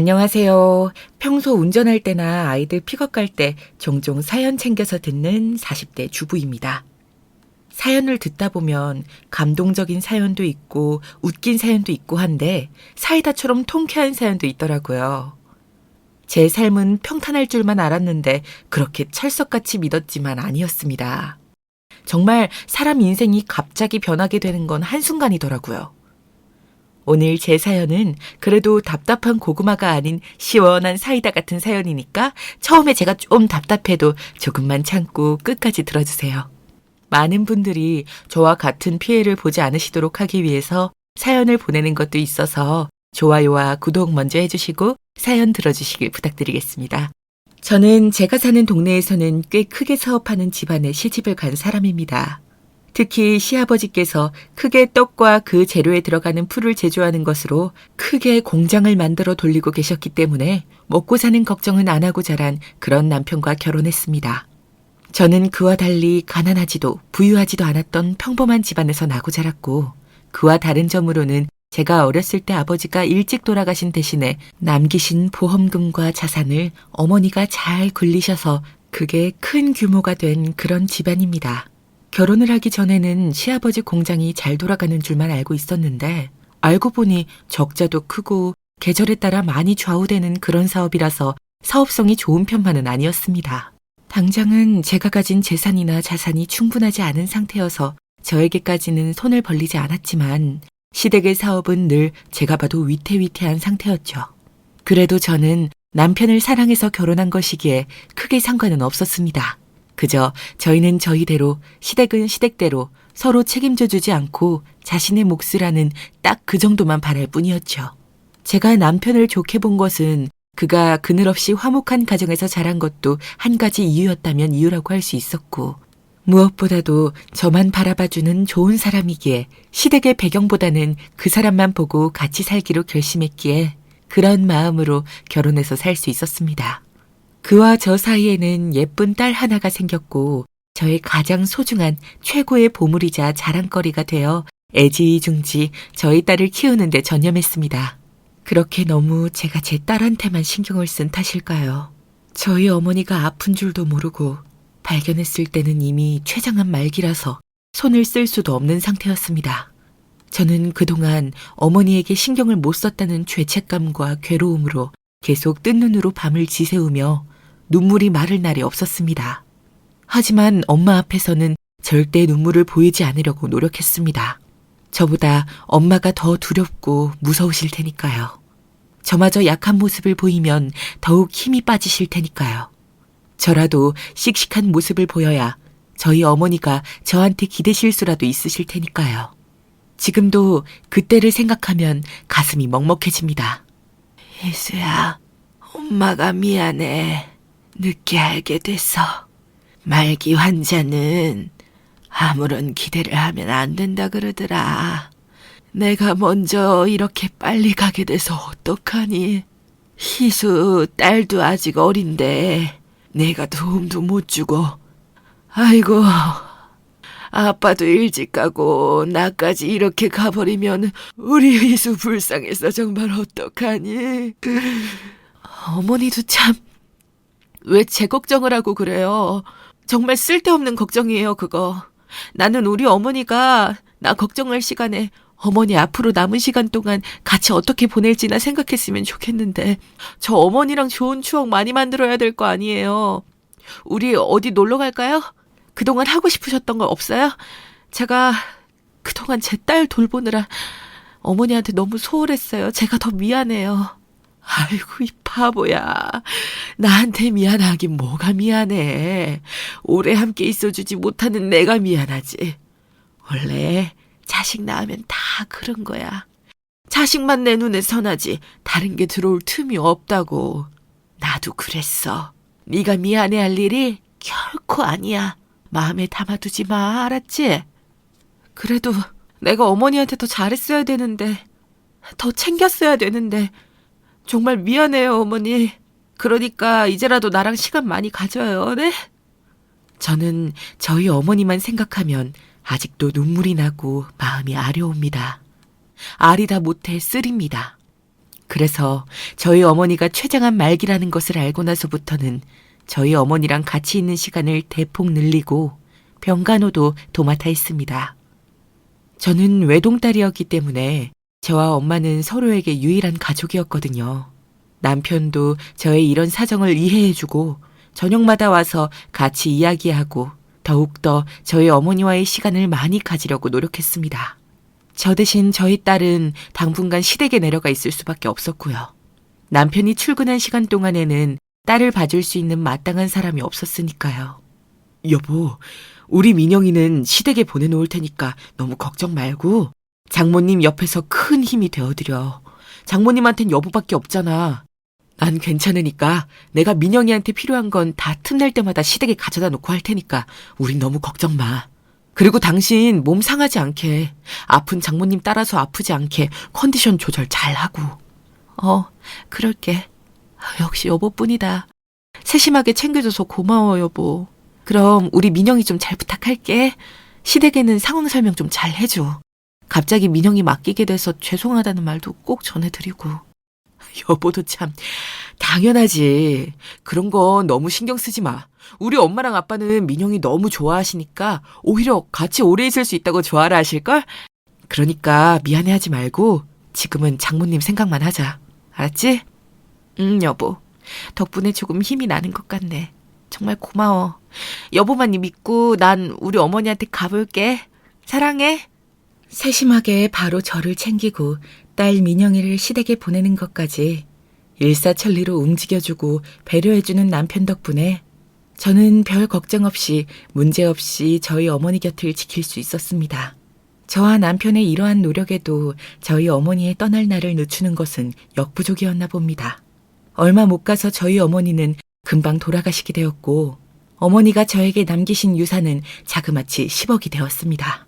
안녕하세요. 평소 운전할 때나 아이들 픽업 갈 때 종종 사연 챙겨서 듣는 40대 주부입니다. 사연을 듣다 보면 감동적인 사연도 있고 웃긴 사연도 있고 한데 사이다처럼 통쾌한 사연도 있더라고요. 제 삶은 평탄할 줄만 알았는데 그렇게 찰석같이 믿었지만 아니었습니다. 정말 사람 인생이 갑자기 변하게 되는 건 한순간이더라고요. 오늘 제 사연은 그래도 답답한 고구마가 아닌 시원한 사이다 같은 사연이니까 처음에 제가 좀 답답해도 조금만 참고 끝까지 들어주세요. 많은 분들이 저와 같은 피해를 보지 않으시도록 하기 위해서 사연을 보내는 것도 있어서 좋아요와 구독 먼저 해주시고 사연 들어주시길 부탁드리겠습니다. 저는 제가 사는 동네에서는 꽤 크게 사업하는 집안에 시집을 간 사람입니다. 특히 시아버지께서 크게 떡과 그 재료에 들어가는 풀을 제조하는 것으로 크게 공장을 만들어 돌리고 계셨기 때문에 먹고 사는 걱정은 안 하고 자란 그런 남편과 결혼했습니다. 저는 그와 달리 가난하지도 부유하지도 않았던 평범한 집안에서 나고 자랐고 그와 다른 점으로는 제가 어렸을 때 아버지가 일찍 돌아가신 대신에 남기신 보험금과 자산을 어머니가 잘 굴리셔서 그게 큰 규모가 된 그런 집안입니다. 결혼을 하기 전에는 시아버지 공장이 잘 돌아가는 줄만 알고 있었는데 알고 보니 적자도 크고 계절에 따라 많이 좌우되는 그런 사업이라서 사업성이 좋은 편만은 아니었습니다. 당장은 제가 가진 재산이나 자산이 충분하지 않은 상태여서 저에게까지는 손을 벌리지 않았지만 시댁의 사업은 늘 제가 봐도 위태위태한 상태였죠. 그래도 저는 남편을 사랑해서 결혼한 것이기에 크게 상관은 없었습니다. 그저 저희는 저희대로 시댁은 시댁대로 서로 책임져 주지 않고 자신의 몫이라는 딱 그 정도만 바랄 뿐이었죠. 제가 남편을 좋게 본 것은 그가 그늘없이 화목한 가정에서 자란 것도 한 가지 이유였다면 이유라고 할 수 있었고 무엇보다도 저만 바라봐주는 좋은 사람이기에 시댁의 배경보다는 그 사람만 보고 같이 살기로 결심했기에 그런 마음으로 결혼해서 살 수 있었습니다. 그와 저 사이에는 예쁜 딸 하나가 생겼고 저의 가장 소중한 최고의 보물이자 자랑거리가 되어 애지중지 저희 딸을 키우는 데 전념했습니다. 그렇게 너무 제가 제 딸한테만 신경을 쓴 탓일까요? 저희 어머니가 아픈 줄도 모르고 발견했을 때는 이미 췌장암 말기라서 손을 쓸 수도 없는 상태였습니다. 저는 그동안 어머니에게 신경을 못 썼다는 죄책감과 괴로움으로 계속 뜬 눈으로 밤을 지새우며 눈물이 마를 날이 없었습니다. 하지만 엄마 앞에서는 절대 눈물을 보이지 않으려고 노력했습니다. 저보다 엄마가 더 두렵고 무서우실 테니까요. 저마저 약한 모습을 보이면 더욱 힘이 빠지실 테니까요. 저라도 씩씩한 모습을 보여야 저희 어머니가 저한테 기대실 수라도 있으실 테니까요. 지금도 그때를 생각하면 가슴이 먹먹해집니다. 희수야, 엄마가 미안해. 늦게 알게 돼서. 말기 환자는 아무런 기대를 하면 안 된다 그러더라. 내가 먼저 이렇게 빨리 가게 돼서 어떡하니. 희수 딸도 아직 어린데 내가 도움도 못 주고. 아이고, 아빠도 일찍 가고 나까지 이렇게 가버리면 우리 희수 불쌍해서 정말 어떡하니. 어머니도 참 왜 제 걱정을 하고 그래요. 정말 쓸데없는 걱정이에요, 그거. 나는 우리 어머니가 나 걱정할 시간에 어머니 앞으로 남은 시간 동안 같이 어떻게 보낼지나 생각했으면 좋겠는데 저 어머니랑 좋은 추억 많이 만들어야 될 거 아니에요. 우리 어디 놀러 갈까요? 그동안 하고 싶으셨던 거 없어요? 제가 그동안 제 딸 돌보느라 어머니한테 너무 소홀했어요. 제가 더 미안해요. 아이고 이 바보야. 나한테 미안하긴 뭐가 미안해. 오래 함께 있어주지 못하는 내가 미안하지. 원래 자식 낳으면 다 그런 거야. 자식만 내 눈에 선하지 다른 게 들어올 틈이 없다고. 나도 그랬어. 네가 미안해할 일이 결코 아니야. 마음에 담아두지 마, 알았지? 그래도 내가 어머니한테 더 잘했어야 되는데, 더 챙겼어야 되는데 정말 미안해요, 어머니. 그러니까 이제라도 나랑 시간 많이 가져요, 네? 저는 저희 어머니만 생각하면 아직도 눈물이 나고 마음이 아려옵니다. 아리다 못해 쓰립니다. 그래서 저희 어머니가 췌장암 말기라는 것을 알고 나서부터는 저희 어머니랑 같이 있는 시간을 대폭 늘리고 병간호도 도맡아 했습니다. 저는 외동딸이었기 때문에 저와 엄마는 서로에게 유일한 가족이었거든요. 남편도 저의 이런 사정을 이해해주고 저녁마다 와서 같이 이야기하고 더욱더 저희 어머니와의 시간을 많이 가지려고 노력했습니다. 저 대신 저희 딸은 당분간 시댁에 내려가 있을 수밖에 없었고요. 남편이 출근한 시간 동안에는 딸을 봐줄 수 있는 마땅한 사람이 없었으니까요. 여보, 우리 민영이는 시댁에 보내놓을 테니까 너무 걱정 말고 장모님 옆에서 큰 힘이 되어드려. 장모님한텐 여보밖에 없잖아. 난 괜찮으니까 내가 민영이한테 필요한 건 다 틈날 때마다 시댁에 가져다 놓고 할 테니까 우린 너무 걱정 마. 그리고 당신 몸 상하지 않게, 아픈 장모님 따라서 아프지 않게 컨디션 조절 잘하고. 그럴게. 역시 여보뿐이다. 세심하게 챙겨줘서 고마워, 여보. 그럼 우리 민영이 좀 잘 부탁할게. 시댁에는 상황 설명 좀 잘 해줘. 갑자기 민영이 맡기게 돼서 죄송하다는 말도 꼭 전해드리고. 여보도 참 당연하지. 그런 거 너무 신경 쓰지 마. 우리 엄마랑 아빠는 민영이 너무 좋아하시니까 오히려 같이 오래 있을 수 있다고 좋아라 하실걸? 그러니까 미안해하지 말고 지금은 장모님 생각만 하자. 알았지? 응, 여보. 덕분에 조금 힘이 나는 것 같네. 정말 고마워. 여보만 믿고 난 우리 어머니한테 가볼게. 사랑해. 세심하게 바로 저를 챙기고 딸 민영이를 시댁에 보내는 것까지 일사천리로 움직여주고 배려해주는 남편 덕분에 저는 별 걱정 없이 문제없이 저희 어머니 곁을 지킬 수 있었습니다. 저와 남편의 이러한 노력에도 저희 어머니의 떠날 날을 늦추는 것은 역부족이었나 봅니다. 얼마 못 가서 저희 어머니는 금방 돌아가시게 되었고 어머니가 저에게 남기신 유산은 자그마치 10억이 되었습니다.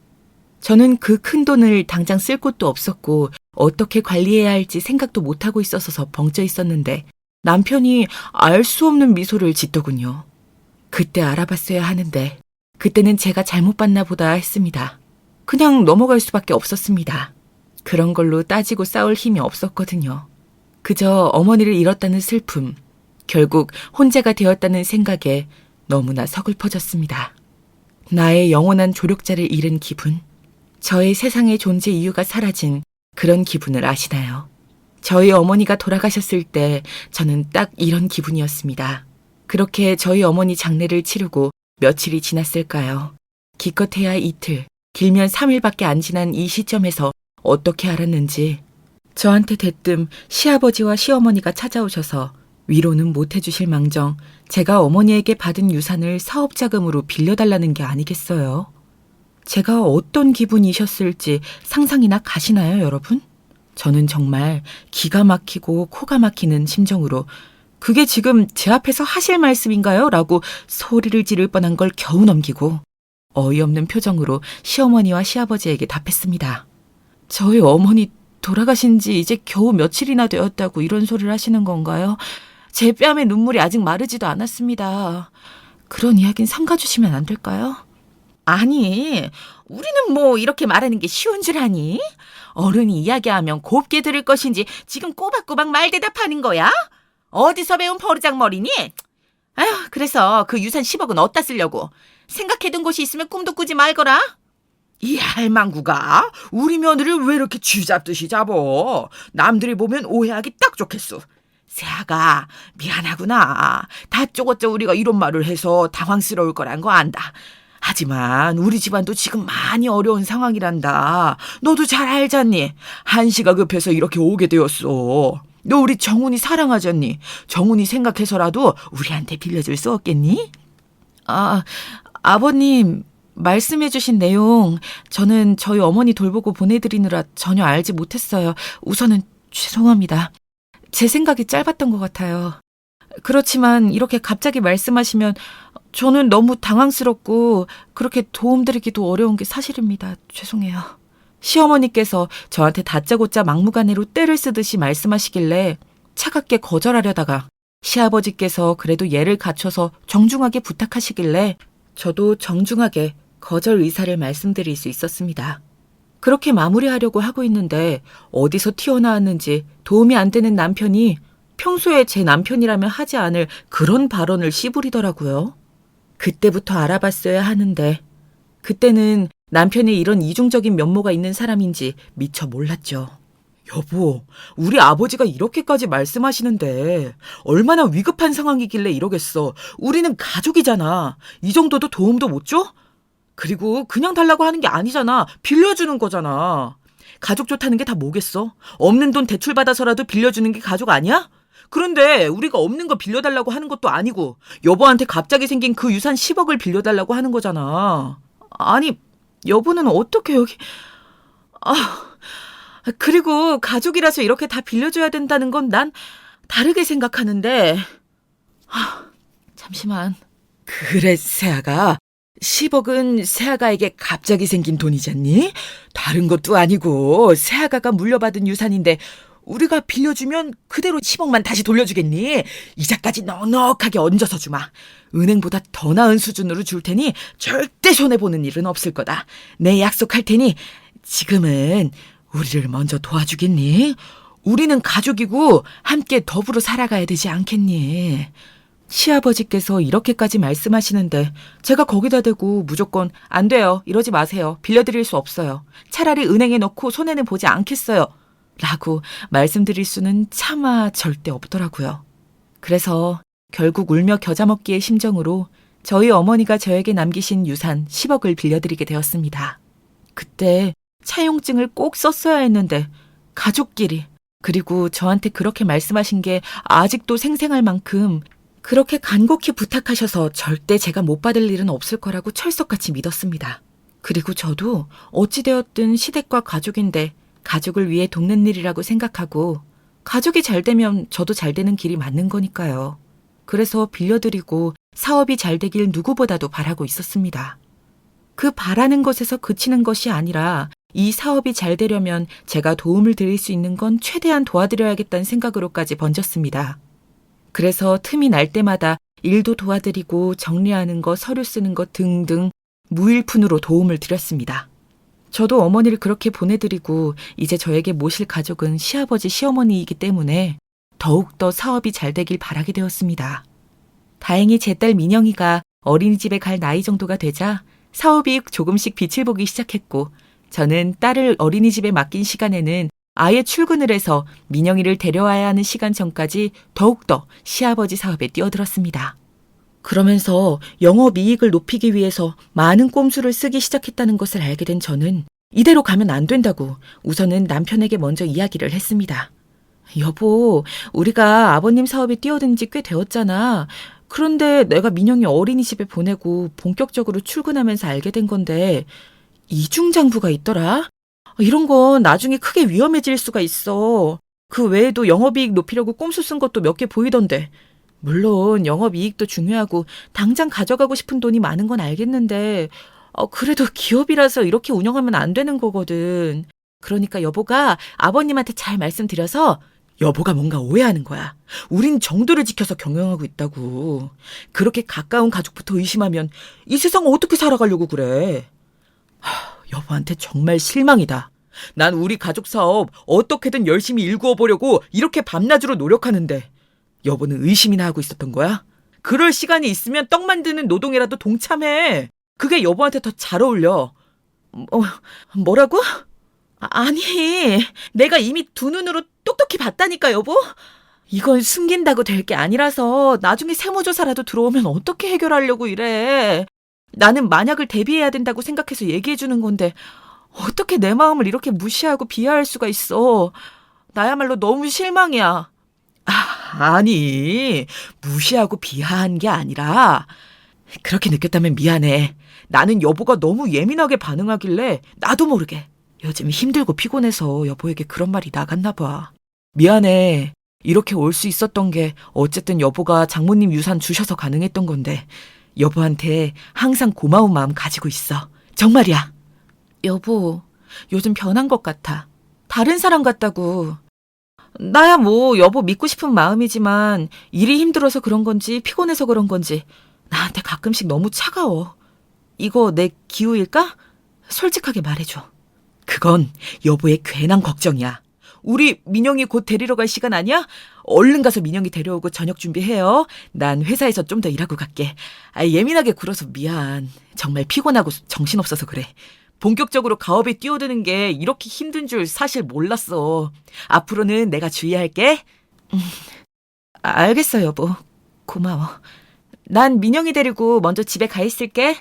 저는 그 큰 돈을 당장 쓸 곳도 없었고 어떻게 관리해야 할지 생각도 못하고 있어서 벙쪄 있었는데 남편이 알 수 없는 미소를 짓더군요. 그때 알아봤어야 하는데 그때는 제가 잘못 봤나 보다 했습니다. 그냥 넘어갈 수밖에 없었습니다. 그런 걸로 따지고 싸울 힘이 없었거든요. 그저 어머니를 잃었다는 슬픔, 결국 혼자가 되었다는 생각에 너무나 서글퍼졌습니다. 나의 영원한 조력자를 잃은 기분, 저의 세상의 존재 이유가 사라진 그런 기분을 아시나요? 저희 어머니가 돌아가셨을 때 저는 딱 이런 기분이었습니다. 그렇게 저희 어머니 장례를 치르고 며칠이 지났을까요? 기껏해야 이틀, 길면 3일밖에 안 지난 이 시점에서 어떻게 알았는지 저한테 대뜸 시아버지와 시어머니가 찾아오셔서 위로는 못 해주실 망정 제가 어머니에게 받은 유산을 사업자금으로 빌려달라는 게 아니겠어요? 제가 어떤 기분이셨을지 상상이나 가시나요, 여러분? 저는 정말 기가 막히고 코가 막히는 심정으로 그게 지금 제 앞에서 하실 말씀인가요? 라고 소리를 지를 뻔한 걸 겨우 넘기고 어이없는 표정으로 시어머니와 시아버지에게 답했습니다. 저희 어머니 돌아가신 지 이제 겨우 며칠이나 되었다고 이런 소리를 하시는 건가요? 제 뺨에 눈물이 아직 마르지도 않았습니다. 그런 이야기는 삼가주시면 안 될까요? 아니, 우리는 뭐 이렇게 말하는 게 쉬운 줄 아니? 어른이 이야기하면 곱게 들을 것인지 지금 꼬박꼬박 말대답하는 거야? 어디서 배운 버르장머리니? 아휴, 그래서 그 유산 10억은 어디다 쓰려고? 생각해둔 곳이 있으면 꿈도 꾸지 말거라. 이 할망구가 우리 며느리를 왜 이렇게 쥐잡듯이 잡어? 남들이 보면 오해하기 딱 좋겠소. 새아가 미안하구나. 다쪼고짜 우리가 이런 말을 해서 당황스러울 거란 거 안다. 하지만 우리 집안도 지금 많이 어려운 상황이란다. 너도 잘 알잖니. 한시가 급해서 이렇게 오게 되었어. 너 우리 정훈이 사랑하잖니. 정훈이 생각해서라도 우리한테 빌려줄 수 없겠니? 아버님 말씀해 주신 내용 저는 저희 어머니 돌보고 보내드리느라 전혀 알지 못했어요. 우선은 죄송합니다. 제 생각이 짧았던 것 같아요. 그렇지만 이렇게 갑자기 말씀하시면 저는 너무 당황스럽고 그렇게 도움드리기도 어려운 게 사실입니다. 죄송해요. 시어머니께서 저한테 다짜고짜 막무가내로 떼를 쓰듯이 말씀하시길래 차갑게 거절하려다가 시아버지께서 그래도 예를 갖춰서 정중하게 부탁하시길래 저도 정중하게 거절 의사를 말씀드릴 수 있었습니다. 그렇게 마무리하려고 하고 있는데 어디서 튀어나왔는지 도움이 안 되는 남편이 평소에 제 남편이라면 하지 않을 그런 발언을 씨부리더라고요. 그때부터 알아봤어야 하는데 그때는 남편이 이런 이중적인 면모가 있는 사람인지 미처 몰랐죠. 여보, 우리 아버지가 이렇게까지 말씀하시는데 얼마나 위급한 상황이길래 이러겠어. 우리는 가족이잖아. 이 정도도 도움도 못 줘? 그리고 그냥 달라고 하는 게 아니잖아. 빌려주는 거잖아. 가족 좋다는 게 다 뭐겠어? 없는 돈 대출받아서라도 빌려주는 게 가족 아니야? 그런데 우리가 없는 거 빌려달라고 하는 것도 아니고 여보한테 갑자기 생긴 그 유산 10억을 빌려달라고 하는 거잖아. 아니, 여보는 어떻게 여기... 그리고 가족이라서 이렇게 다 빌려줘야 된다는 건 난 다르게 생각하는데... 잠시만. 그래, 세아가. 10억은 세아가에게 갑자기 생긴 돈이잖니? 다른 것도 아니고 세아가가 물려받은 유산인데 우리가 빌려주면 그대로 10억만 다시 돌려주겠니? 이자까지 넉넉하게 얹어서 주마. 은행보다 더 나은 수준으로 줄 테니 절대 손해보는 일은 없을 거다. 내 약속할 테니 지금은 우리를 먼저 도와주겠니? 우리는 가족이고 함께 더불어 살아가야 되지 않겠니? 시아버지께서 이렇게까지 말씀하시는데 제가 거기다 대고 무조건 안 돼요. 이러지 마세요. 빌려드릴 수 없어요. 차라리 은행에 넣고 손해는 보지 않겠어요. 라고 말씀드릴 수는 차마 절대 없더라고요. 그래서 결국 울며 겨자 먹기의 심정으로 저희 어머니가 저에게 남기신 유산 10억을 빌려드리게 되었습니다. 그때 차용증을 꼭 썼어야 했는데 가족끼리 그리고 저한테 그렇게 말씀하신 게 아직도 생생할 만큼 그렇게 간곡히 부탁하셔서 절대 제가 못 받을 일은 없을 거라고 철석같이 믿었습니다. 그리고 저도 어찌되었든 시댁과 가족인데 가족을 위해 돕는 일이라고 생각하고 가족이 잘 되면 저도 잘 되는 길이 맞는 거니까요. 그래서 빌려드리고 사업이 잘 되길 누구보다도 바라고 있었습니다. 그 바라는 것에서 그치는 것이 아니라 이 사업이 잘 되려면 제가 도움을 드릴 수 있는 건 최대한 도와드려야겠다는 생각으로까지 번졌습니다. 그래서 틈이 날 때마다 일도 도와드리고 정리하는 거, 서류 쓰는 거 등등 무일푼으로 도움을 드렸습니다. 저도 어머니를 그렇게 보내드리고 이제 저에게 모실 가족은 시아버지, 시어머니이기 때문에 더욱더 사업이 잘 되길 바라게 되었습니다. 다행히 제 딸 민영이가 어린이집에 갈 나이 정도가 되자 사업이 조금씩 빛을 보기 시작했고 저는 딸을 어린이집에 맡긴 시간에는 아예 출근을 해서 민영이를 데려와야 하는 시간 전까지 더욱더 시아버지 사업에 뛰어들었습니다. 그러면서 영업이익을 높이기 위해서 많은 꼼수를 쓰기 시작했다는 것을 알게 된 저는 이대로 가면 안 된다고 우선은 남편에게 먼저 이야기를 했습니다. 여보, 우리가 아버님 사업에 뛰어든 지 꽤 되었잖아. 그런데 내가 민영이 어린이집에 보내고 본격적으로 출근하면서 알게 된 건데 이중장부가 있더라? 이런 건 나중에 크게 위험해질 수가 있어. 그 외에도 영업이익 높이려고 꼼수 쓴 것도 몇 개 보이던데. 물론 영업이익도 중요하고 당장 가져가고 싶은 돈이 많은 건 알겠는데 그래도 기업이라서 이렇게 운영하면 안 되는 거거든. 그러니까 여보가 아버님한테 잘 말씀드려서 여보가 뭔가 오해하는 거야. 우린 정도를 지켜서 경영하고 있다고. 그렇게 가까운 가족부터 의심하면 이 세상 어떻게 살아가려고 그래. 여보한테 정말 실망이다. 난 우리 가족 사업 어떻게든 열심히 일구어 보려고 이렇게 밤낮으로 노력하는데 여보는 의심이나 하고 있었던 거야? 그럴 시간이 있으면 떡 만드는 노동에라도 동참해. 그게 여보한테 더 잘 어울려. 뭐라고? 아니, 내가 이미 두 눈으로 똑똑히 봤다니까, 여보? 이건 숨긴다고 될 게 아니라서 나중에 세무조사라도 들어오면 어떻게 해결하려고 이래. 나는 만약을 대비해야 된다고 생각해서 얘기해 주는 건데 어떻게 내 마음을 이렇게 무시하고 비하할 수가 있어. 나야말로 너무 실망이야. 아니, 무시하고 비하한 게 아니라 그렇게 느꼈다면 미안해. 나는 여보가 너무 예민하게 반응하길래 나도 모르게 요즘 힘들고 피곤해서 여보에게 그런 말이 나갔나 봐. 미안해. 이렇게 올 수 있었던 게 어쨌든 여보가 장모님 유산 주셔서 가능했던 건데 여보한테 항상 고마운 마음 가지고 있어. 정말이야. 여보, 요즘 변한 것 같아. 다른 사람 같다고. 나야 뭐 여보 믿고 싶은 마음이지만 일이 힘들어서 그런 건지 피곤해서 그런 건지 나한테 가끔씩 너무 차가워. 이거 내 기우일까? 솔직하게 말해줘. 그건 여보의 괜한 걱정이야. 우리 민영이 곧 데리러 갈 시간 아니야? 얼른 가서 민영이 데려오고 저녁 준비해요. 난 회사에서 좀 더 일하고 갈게. 예민하게 굴어서 미안. 정말 피곤하고 정신없어서 그래. 본격적으로 가업에 뛰어드는 게 이렇게 힘든 줄 사실 몰랐어. 앞으로는 내가 주의할게. 알겠어, 여보. 고마워. 난 민영이 데리고 먼저 집에 가 있을게.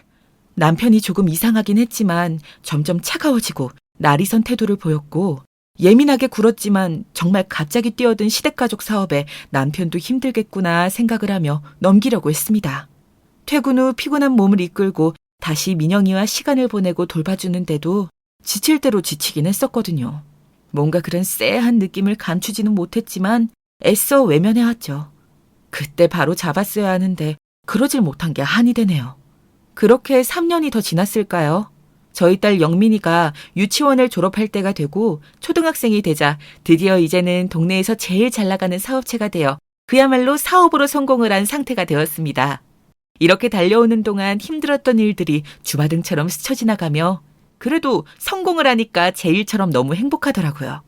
남편이 조금 이상하긴 했지만 점점 차가워지고 날이 선 태도를 보였고 예민하게 굴었지만 정말 갑자기 뛰어든 시댁가족 사업에 남편도 힘들겠구나 생각을 하며 넘기려고 했습니다. 퇴근 후 피곤한 몸을 이끌고 다시 민영이와 시간을 보내고 돌봐주는데도 지칠 대로 지치긴 했었거든요. 뭔가 그런 쎄한 느낌을 감추지는 못했지만 애써 외면해왔죠. 그때 바로 잡았어야 하는데 그러질 못한 게 한이 되네요. 그렇게 3년이 더 지났을까요? 저희 딸 영민이가 유치원을 졸업할 때가 되고 초등학생이 되자 드디어 이제는 동네에서 제일 잘 나가는 사업체가 되어 그야말로 사업으로 성공을 한 상태가 되었습니다. 이렇게 달려오는 동안 힘들었던 일들이 주마등처럼 스쳐 지나가며 그래도 성공을 하니까 제 일처럼 너무 행복하더라고요.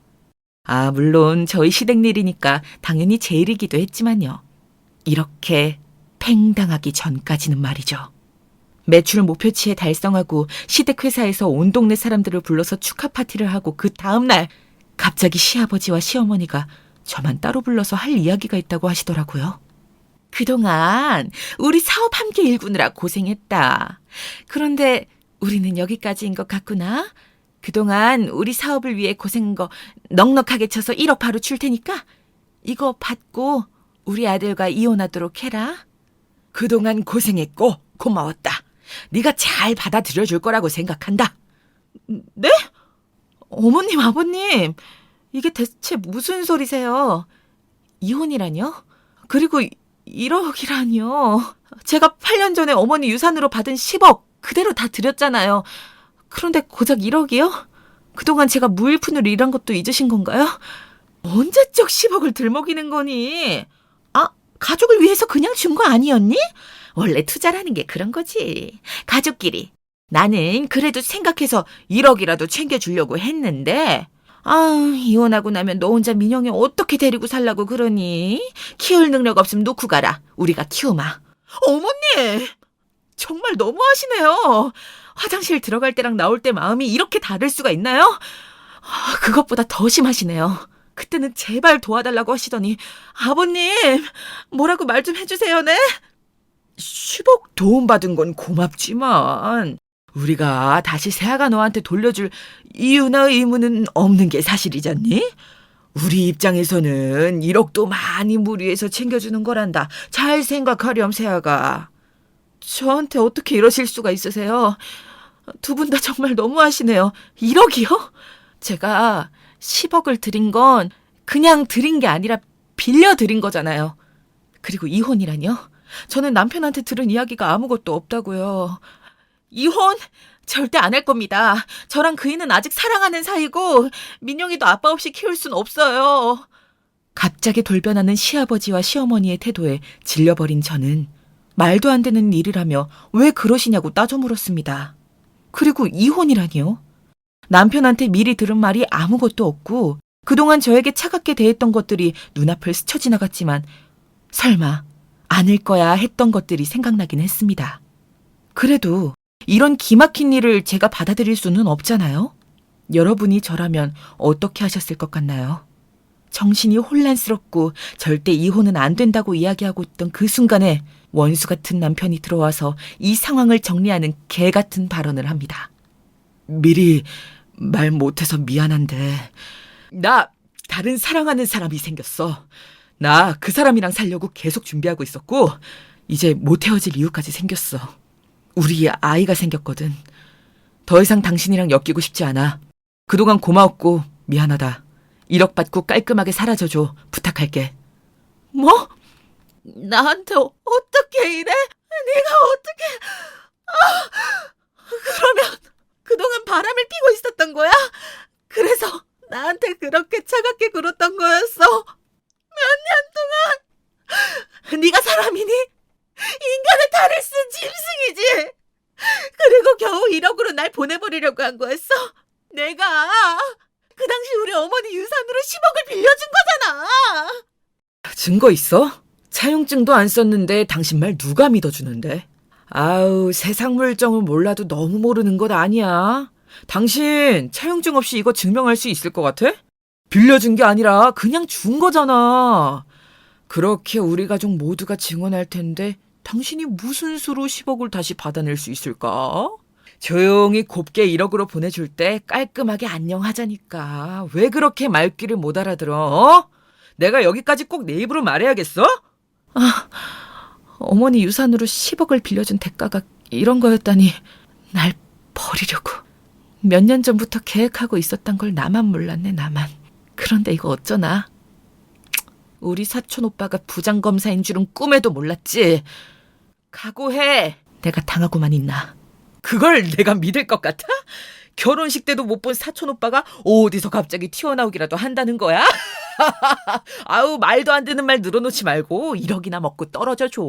물론 저희 시댁 일이니까 당연히 제 일이기도 했지만요. 이렇게 팽당하기 전까지는 말이죠. 매출 목표치에 달성하고 시댁 회사에서 온 동네 사람들을 불러서 축하 파티를 하고 그 다음날 갑자기 시아버지와 시어머니가 저만 따로 불러서 할 이야기가 있다고 하시더라고요. 그동안 우리 사업 함께 일구느라 고생했다. 그런데 우리는 여기까지인 것 같구나. 그동안 우리 사업을 위해 고생한 거 넉넉하게 쳐서 1억 바로 줄 테니까 이거 받고 우리 아들과 이혼하도록 해라. 그동안 고생했고 고마웠다. 네가 잘 받아들여줄 거라고 생각한다. 네? 어머님, 아버님, 이게 대체 무슨 소리세요? 이혼이라뇨? 그리고 1억이라뇨? 제가 8년 전에 어머니 유산으로 받은 10억 그대로 다 드렸잖아요. 그런데 고작 1억이요? 그동안 제가 무일푼으로 일한 것도 잊으신 건가요? 언제적 10억을 들먹이는 거니? 가족을 위해서 그냥 준 거 아니었니? 원래 투자라는 게 그런 거지. 가족끼리. 나는 그래도 생각해서 1억이라도 챙겨주려고 했는데 이혼하고 나면 너 혼자 민영이 어떻게 데리고 살라고 그러니? 키울 능력 없으면 놓고 가라. 우리가 키우마. 어머니! 정말 너무하시네요. 화장실 들어갈 때랑 나올 때 마음이 이렇게 다를 수가 있나요? 그것보다 더 심하시네요. 그때는 제발 도와달라고 하시더니 아버님 뭐라고 말 좀 해주세요. 네? 10억 도움받은 건 고맙지만 우리가 다시 새아가 너한테 돌려줄 이유나 의무는 없는 게 사실이잖니? 우리 입장에서는 1억도 많이 무리해서 챙겨주는 거란다. 잘 생각하렴, 새아가. 저한테 어떻게 이러실 수가 있으세요? 두 분 다 정말 너무하시네요. 1억이요? 제가 10억을 드린 건 그냥 드린 게 아니라 빌려 드린 거잖아요. 그리고 이혼이라뇨? 저는 남편한테 들은 이야기가 아무것도 없다고요. 이혼? 절대 안 할 겁니다. 저랑 그이는 아직 사랑하는 사이고 민영이도 아빠 없이 키울 순 없어요. 갑자기 돌변하는 시아버지와 시어머니의 태도에 질려버린 저는 말도 안 되는 일이라며 왜 그러시냐고 따져 물었습니다. 그리고 이혼이라니요? 남편한테 미리 들은 말이 아무것도 없고 그동안 저에게 차갑게 대했던 것들이 눈앞을 스쳐 지나갔지만 설마 않을 거야 했던 것들이 생각나긴 했습니다. 그래도 이런 기막힌 일을 제가 받아들일 수는 없잖아요. 여러분이 저라면 어떻게 하셨을 것 같나요? 정신이 혼란스럽고 절대 이혼은 안 된다고 이야기하고 있던 그 순간에 원수 같은 남편이 들어와서 이 상황을 정리하는 개 같은 발언을 합니다. 미리 말 못해서 미안한데 나 다른 사랑하는 사람이 생겼어. 나 그 사람이랑 살려고 계속 준비하고 있었고 이제 못 헤어질 이유까지 생겼어. 우리 아이가 생겼거든. 더 이상 당신이랑 엮이고 싶지 않아. 그동안 고마웠고 미안하다. 1억 받고 깔끔하게 사라져줘. 부탁할게. 뭐? 나한테 어떻게 이래? 네가 어떻게... 그러면 그동안 바람을 피고 있었던 거야? 그래서 나한테 그렇게 차갑게 굴었던 거였어? 몇 년 동안? 네가 사람이니? 인간의 탈을 쓴 짐승이지. 그리고 겨우 1억으로 날 보내버리려고 한 거였어? 내가 그 당시 우리 어머니 유산으로 10억을 빌려준 거잖아. 증거 있어? 차용증도 안 썼는데 당신 말 누가 믿어주는데? 아우, 세상 물정을 몰라도 너무 모르는 것 아니야? 당신 차용증 없이 이거 증명할 수 있을 것 같아? 빌려준 게 아니라 그냥 준 거잖아. 그렇게 우리 가족 모두가 증언할 텐데 당신이 무슨 수로 10억을 다시 받아낼 수 있을까? 조용히 곱게 1억으로 보내줄 때 깔끔하게 안녕하자니까. 왜 그렇게 말귀를 못 알아들어? 어? 내가 여기까지 꼭 내 입으로 말해야겠어? 어머니 유산으로 10억을 빌려준 대가가 이런 거였다니. 날 버리려고. 몇 년 전부터 계획하고 있었던 걸 나만 몰랐네, 나만. 그런데 이거 어쩌나? 우리 사촌 오빠가 부장검사인 줄은 꿈에도 몰랐지. 각오해. 내가 당하고만 있나. 그걸 내가 믿을 것 같아? 결혼식 때도 못 본 사촌 오빠가 어디서 갑자기 튀어나오기라도 한다는 거야? 아우, 말도 안 되는 말 늘어놓지 말고 1억이나 먹고 떨어져 줘.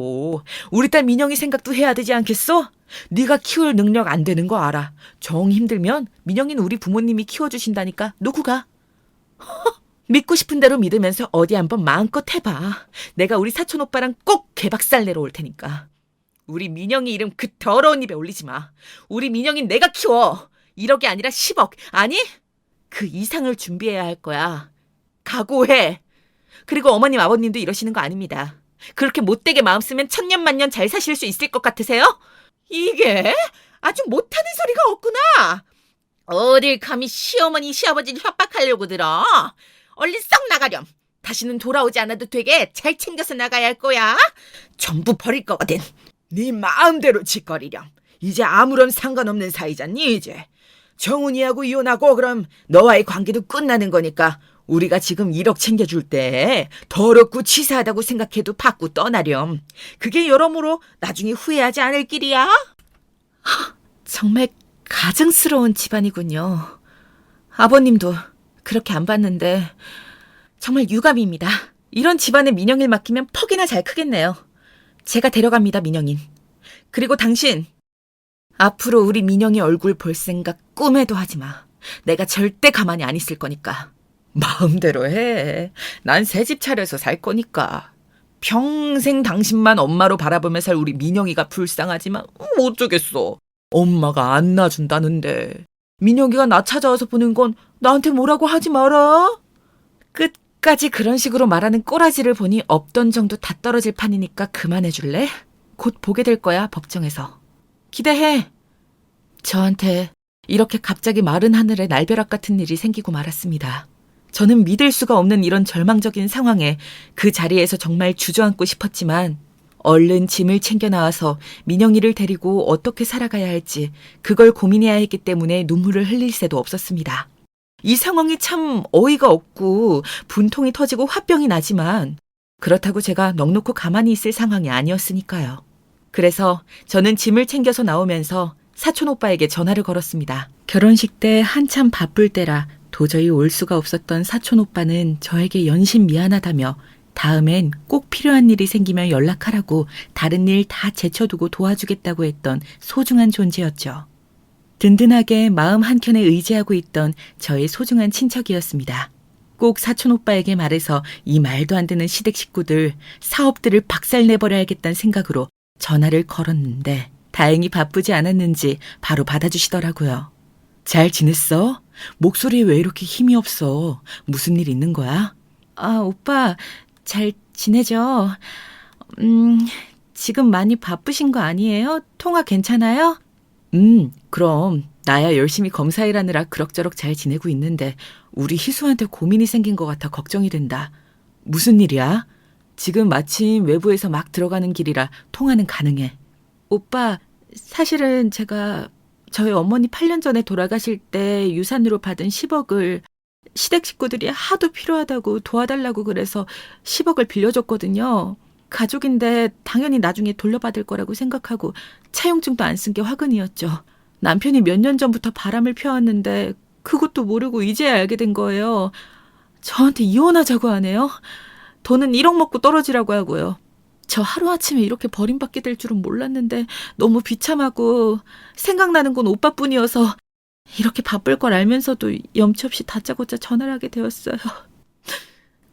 우리 딸 민영이 생각도 해야 되지 않겠어? 네가 키울 능력 안 되는 거 알아. 정 힘들면 민영이는 우리 부모님이 키워주신다니까 놓고 가. 믿고 싶은 대로 믿으면서 어디 한번 마음껏 해봐. 내가 우리 사촌 오빠랑 꼭 개박살 내러 올 테니까. 우리 민영이 이름 그 더러운 입에 올리지 마. 우리 민영이는 내가 키워. 1억이 아니라 10억. 아니? 그 이상을 준비해야 할 거야. 각오해. 그리고 어머님 아버님도 이러시는 거 아닙니다. 그렇게 못되게 마음 쓰면 천년만년 잘 사실 수 있을 것 같으세요? 이게 아주 못하는 소리가 없구나. 어딜 감히 시어머니 시아버지를 협박하려고 들어. 얼른 썩 나가렴. 다시는 돌아오지 않아도 되게 잘 챙겨서 나가야 할 거야. 전부 버릴 거거든. 네 마음대로 짓거리렴. 이제 아무런 상관없는 사이잖니 이제. 정훈이하고 이혼하고 그럼 너와의 관계도 끝나는 거니까 우리가 지금 1억 챙겨줄 때 더럽고 치사하다고 생각해도 받고 떠나렴. 그게 여러모로 나중에 후회하지 않을 길이야. 정말 가증스러운 집안이군요. 아버님도 그렇게 안 봤는데 정말 유감입니다. 이런 집안에 민영이를 맡기면 퍽이나 잘 크겠네요. 제가 데려갑니다, 민영인. 그리고 당신, 앞으로 우리 민영이 얼굴 볼 생각 꿈에도 하지 마. 내가 절대 가만히 안 있을 거니까. 마음대로 해. 난 새 집 차려서 살 거니까. 평생 당신만 엄마로 바라보며 살 우리 민영이가 불쌍하지만 어쩌겠어. 엄마가 안 놔준다는데. 민영이가 나 찾아와서 보는 건 나한테 뭐라고 하지 마라. 끝까지 그런 식으로 말하는 꼬라지를 보니 없던 정도 다 떨어질 판이니까 그만해줄래? 곧 보게 될 거야, 법정에서. 기대해. 저한테 이렇게 갑자기 마른 하늘에 날벼락 같은 일이 생기고 말았습니다. 저는 믿을 수가 없는 이런 절망적인 상황에 그 자리에서 정말 주저앉고 싶었지만 얼른 짐을 챙겨 나와서 민영이를 데리고 어떻게 살아가야 할지 그걸 고민해야 했기 때문에 눈물을 흘릴 새도 없었습니다. 이 상황이 참 어이가 없고 분통이 터지고 화병이 나지만 그렇다고 제가 넋놓고 가만히 있을 상황이 아니었으니까요. 그래서 저는 짐을 챙겨서 나오면서 사촌 오빠에게 전화를 걸었습니다. 결혼식 때 한참 바쁠 때라 도저히 올 수가 없었던 사촌 오빠는 저에게 연신 미안하다며 다음엔 꼭 필요한 일이 생기면 연락하라고 다른 일 다 제쳐두고 도와주겠다고 했던 소중한 존재였죠. 든든하게 마음 한켠에 의지하고 있던 저의 소중한 친척이었습니다. 꼭 사촌 오빠에게 말해서 이 말도 안 되는 시댁 식구들 사업들을 박살내버려야겠다는 생각으로 전화를 걸었는데 다행히 바쁘지 않았는지 바로 받아주시더라고요. 잘 지냈어? 목소리에 왜 이렇게 힘이 없어? 무슨 일 있는 거야? 아, 오빠 잘 지내죠? 지금 많이 바쁘신 거 아니에요? 통화 괜찮아요? 그럼 나야 열심히 검사일하느라 그럭저럭 잘 지내고 있는데 우리 희수한테 고민이 생긴 것 같아 걱정이 된다. 무슨 일이야? 지금 마침 외부에서 막 들어가는 길이라 통화는 가능해. 오빠, 사실은 제가 저희 어머니 8년 전에 돌아가실 때 유산으로 받은 10억을 시댁 식구들이 하도 필요하다고 도와달라고 그래서 10억을 빌려줬거든요. 가족인데 당연히 나중에 돌려받을 거라고 생각하고 차용증도 안 쓴 게 화근이었죠. 남편이 몇 년 전부터 바람을 펴왔는데 그것도 모르고 이제야 알게 된 거예요. 저한테 이혼하자고 하네요. 돈은 1억 먹고 떨어지라고 하고요. 저 하루아침에 이렇게 버림받게 될 줄은 몰랐는데 너무 비참하고 생각나는 건 오빠뿐이어서 이렇게 바쁠 걸 알면서도 염치 없이 다짜고짜 전화를 하게 되었어요.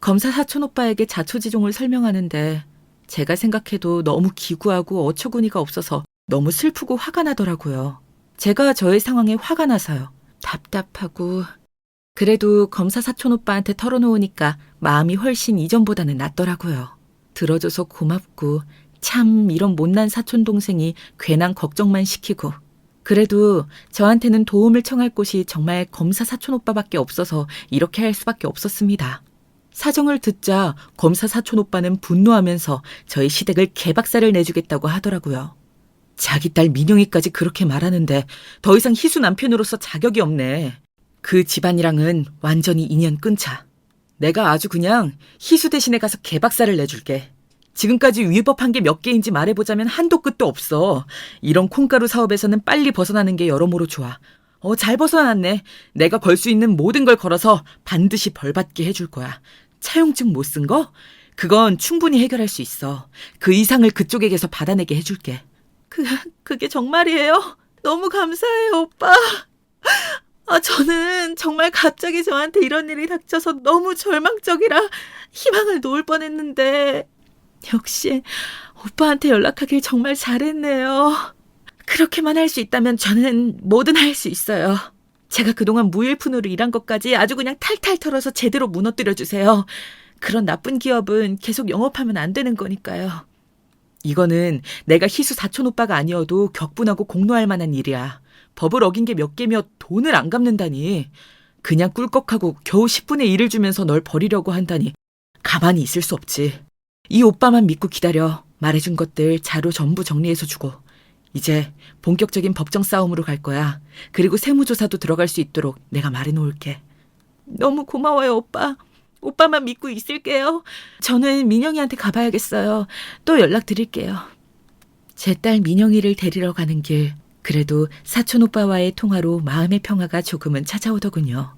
검사 사촌오빠에게 자초지종을 설명하는데 제가 생각해도 너무 기구하고 어처구니가 없어서 너무 슬프고 화가 나더라고요. 제가 저의 상황에 화가 나서요. 답답하고 그래도 검사 사촌오빠한테 털어놓으니까 마음이 훨씬 이전보다는 낫더라고요. 들어줘서 고맙고 참 이런 못난 사촌동생이 괜한 걱정만 시키고 그래도 저한테는 도움을 청할 곳이 정말 검사 사촌오빠밖에 없어서 이렇게 할 수밖에 없었습니다. 사정을 듣자 검사 사촌오빠는 분노하면서 저희 시댁을 개박살을 내주겠다고 하더라고요. 자기 딸 민영이까지 그렇게 말하는데 더 이상 희수 남편으로서 자격이 없네. 그 집안이랑은 완전히 인연 끊자. 내가 아주 그냥 희수 대신에 가서 개박살을 내줄게. 지금까지 위법한 게 몇 개인지 말해보자면 한도 끝도 없어. 이런 콩가루 사업에서는 빨리 벗어나는 게 여러모로 좋아. 잘 벗어났네. 내가 걸 수 있는 모든 걸 걸어서 반드시 벌받게 해줄 거야. 차용증 못 쓴 거? 그건 충분히 해결할 수 있어. 그 이상을 그쪽에게서 받아내게 해줄게. 그게 정말이에요? 너무 감사해요, 오빠. 저는 정말 갑자기 저한테 이런 일이 닥쳐서 너무 절망적이라 희망을 놓을 뻔했는데 역시 오빠한테 연락하길 정말 잘했네요. 그렇게만 할 수 있다면 저는 뭐든 할 수 있어요. 제가 그동안 무일푼으로 일한 것까지 아주 그냥 탈탈 털어서 제대로 무너뜨려 주세요. 그런 나쁜 기업은 계속 영업하면 안 되는 거니까요. 이거는 내가 희수 사촌 오빠가 아니어도 격분하고 공로할 만한 일이야. 법을 어긴 게 몇 개며 돈을 안 갚는다니. 그냥 꿀꺽하고 겨우 10분의 1을 주면서 널 버리려고 한다니. 가만히 있을 수 없지. 이 오빠만 믿고 기다려. 말해준 것들 자료 전부 정리해서 주고. 이제 본격적인 법정 싸움으로 갈 거야. 그리고 세무조사도 들어갈 수 있도록 내가 말해놓을게. 너무 고마워요, 오빠. 오빠만 믿고 있을게요. 저는 민영이한테 가봐야겠어요. 또 연락드릴게요. 제 딸 민영이를 데리러 가는 길, 그래도 사촌 오빠와의 통화로 마음의 평화가 조금은 찾아오더군요.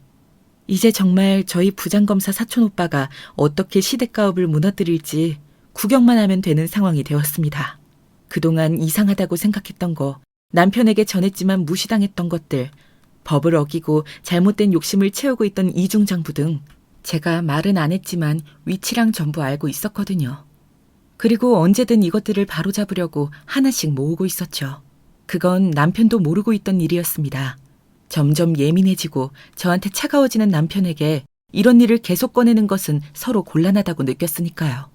이제 정말 저희 부장검사 사촌 오빠가 어떻게 시댁가업을 무너뜨릴지 구경만 하면 되는 상황이 되었습니다. 그동안 이상하다고 생각했던 거, 남편에게 전했지만 무시당했던 것들, 법을 어기고 잘못된 욕심을 채우고 있던 이중장부 등 제가 말은 안 했지만 위치랑 전부 알고 있었거든요. 그리고 언제든 이것들을 바로잡으려고 하나씩 모으고 있었죠. 그건 남편도 모르고 있던 일이었습니다. 점점 예민해지고 저한테 차가워지는 남편에게 이런 일을 계속 꺼내는 것은 서로 곤란하다고 느꼈으니까요.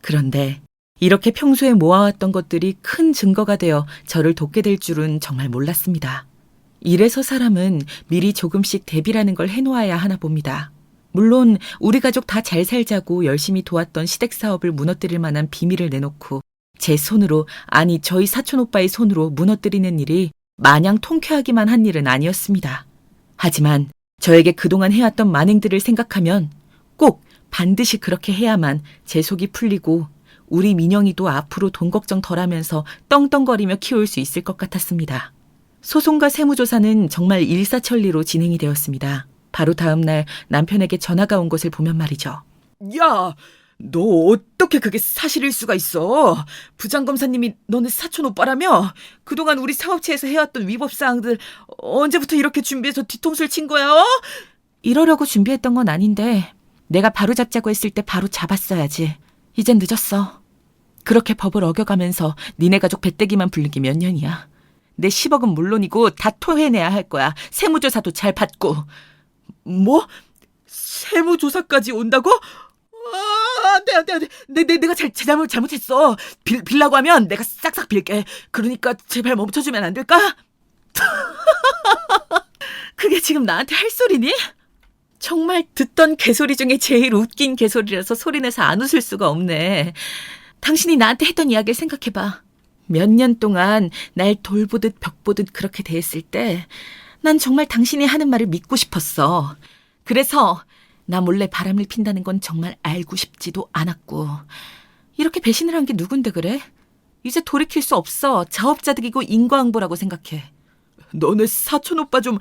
그런데 이렇게 평소에 모아왔던 것들이 큰 증거가 되어 저를 돕게 될 줄은 정말 몰랐습니다. 이래서 사람은 미리 조금씩 대비라는 걸 해놓아야 하나 봅니다. 물론 우리 가족 다 잘 살자고 열심히 도왔던 시댁 사업을 무너뜨릴 만한 비밀을 내놓고 제 손으로, 아니 저희 사촌 오빠의 손으로 무너뜨리는 일이 마냥 통쾌하기만 한 일은 아니었습니다. 하지만 저에게 그동안 해왔던 만행들을 생각하면 꼭 반드시 그렇게 해야만 제 속이 풀리고 우리 민영이도 앞으로 돈 걱정 덜하면서 떵떵거리며 키울 수 있을 것 같았습니다. 소송과 세무조사는 정말 일사천리로 진행이 되었습니다. 바로 다음 날 남편에게 전화가 온 것을 보면 말이죠. 야, 너 어떻게 그게 사실일 수가 있어? 부장검사님이 너네 사촌 오빠라며? 그동안 우리 사업체에서 해왔던 위법사항들 언제부터 이렇게 준비해서 뒤통수를 친 거야? 이러려고 준비했던 건 아닌데 내가 바로 잡자고 했을 때 바로 잡았어야지. 이젠 늦었어. 그렇게 법을 어겨가면서 니네 가족 배때기만 불리기 몇 년이야. 내 10억은 물론이고 다 토해내야 할 거야. 세무조사도 잘 받고. 뭐? 세무조사까지 온다고? 안 돼. 내가 잘못했어. 빌라고 하면 내가 싹싹 빌게. 그러니까 제발 멈춰주면 안 될까? 그게 지금 나한테 할 소리니? 정말 듣던 개소리 중에 제일 웃긴 개소리라서 소리내서 안 웃을 수가 없네. 당신이 나한테 했던 이야기를 생각해봐. 몇 년 동안 날 돌보듯 벽보듯 그렇게 대했을 때 난 정말 당신이 하는 말을 믿고 싶었어. 그래서 나 몰래 바람을 핀다는 건 정말 알고 싶지도 않았고. 이렇게 배신을 한 게 누군데 그래? 이제 돌이킬 수 없어. 자업자득이고 인과응보라고 생각해. 너네 사촌 오빠 좀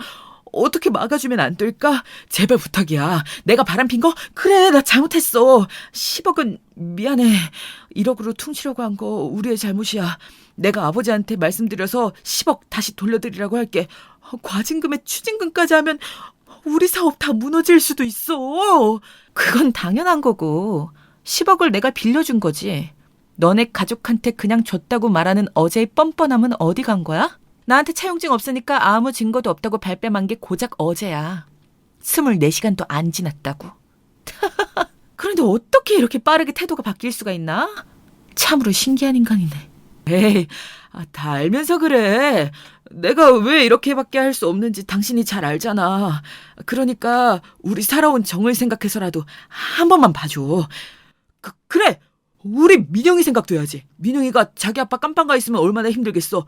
어떻게 막아주면 안 될까? 제발 부탁이야. 내가 바람핀 거? 그래, 나 잘못했어. 10억은 미안해. 1억으로 퉁치려고 한 거 우리의 잘못이야. 내가 아버지한테 말씀드려서 10억 다시 돌려드리라고 할게. 과징금에 추징금까지 하면 우리 사업 다 무너질 수도 있어. 그건 당연한 거고 10억을 내가 빌려준 거지. 너네 가족한테 그냥 줬다고 말하는 어제의 뻔뻔함은 어디 간 거야? 나한테 차용증 없으니까 아무 증거도 없다고 발뺌한 게 고작 어제야. 24시간도 안 지났다고. 그런데 어떻게 이렇게 빠르게 태도가 바뀔 수가 있나? 참으로 신기한 인간이네. 에이, 다 알면서 그래. 내가 왜 이렇게밖에 할 수 없는지 당신이 잘 알잖아. 그러니까 우리 살아온 정을 생각해서라도 한 번만 봐줘. 그래! 우리 민영이 생각도 해야지. 민영이가 자기 아빠 깜빵 가 있으면 얼마나 힘들겠어.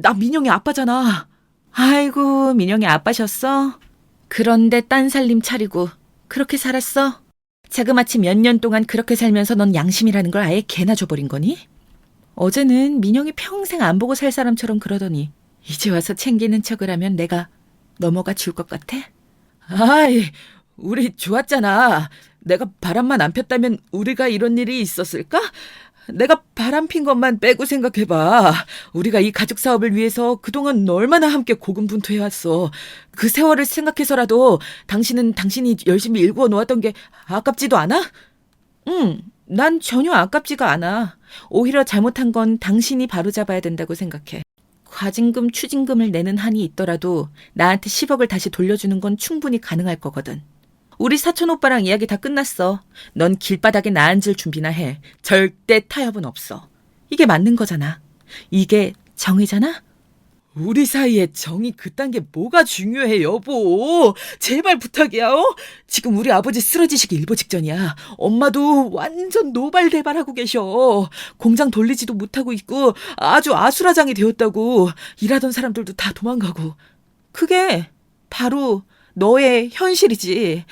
나 민영이 아빠잖아. 아이고, 민영이 아빠셨어? 그런데 딴 살림 차리고 그렇게 살았어? 자그마치 몇 년 동안 그렇게 살면서 넌 양심이라는 걸 아예 개나 줘버린 거니? 어제는 민영이 평생 안 보고 살 사람처럼 그러더니 이제 와서 챙기는 척을 하면 내가 넘어가 줄 것 같아? 아이, 우리 좋았잖아. 내가 바람만 안 폈다면 우리가 이런 일이 있었을까? 내가 바람 핀 것만 빼고 생각해봐. 우리가 이 가족 사업을 위해서 그동안 얼마나 함께 고군분투해왔어. 그 세월을 생각해서라도 당신은 당신이 열심히 일구어 놓았던 게 아깝지도 않아? 응, 난 전혀 아깝지가 않아. 오히려 잘못한 건 당신이 바로잡아야 된다고 생각해. 과징금, 추징금을 내는 한이 있더라도 나한테 10억을 다시 돌려주는 건 충분히 가능할 거거든. 우리 사촌 오빠랑 이야기 다 끝났어. 넌 길바닥에 나앉을 준비나 해. 절대 타협은 없어. 이게 맞는 거잖아. 이게 정이잖아? 우리 사이에 정이 그딴 게 뭐가 중요해, 여보. 제발 부탁이야, 어? 지금 우리 아버지 쓰러지시기 일보 직전이야. 엄마도 완전 노발대발하고 계셔. 공장 돌리지도 못하고 있고 아주 아수라장이 되었다고. 일하던 사람들도 다 도망가고. 그게 바로 너의 현실이지.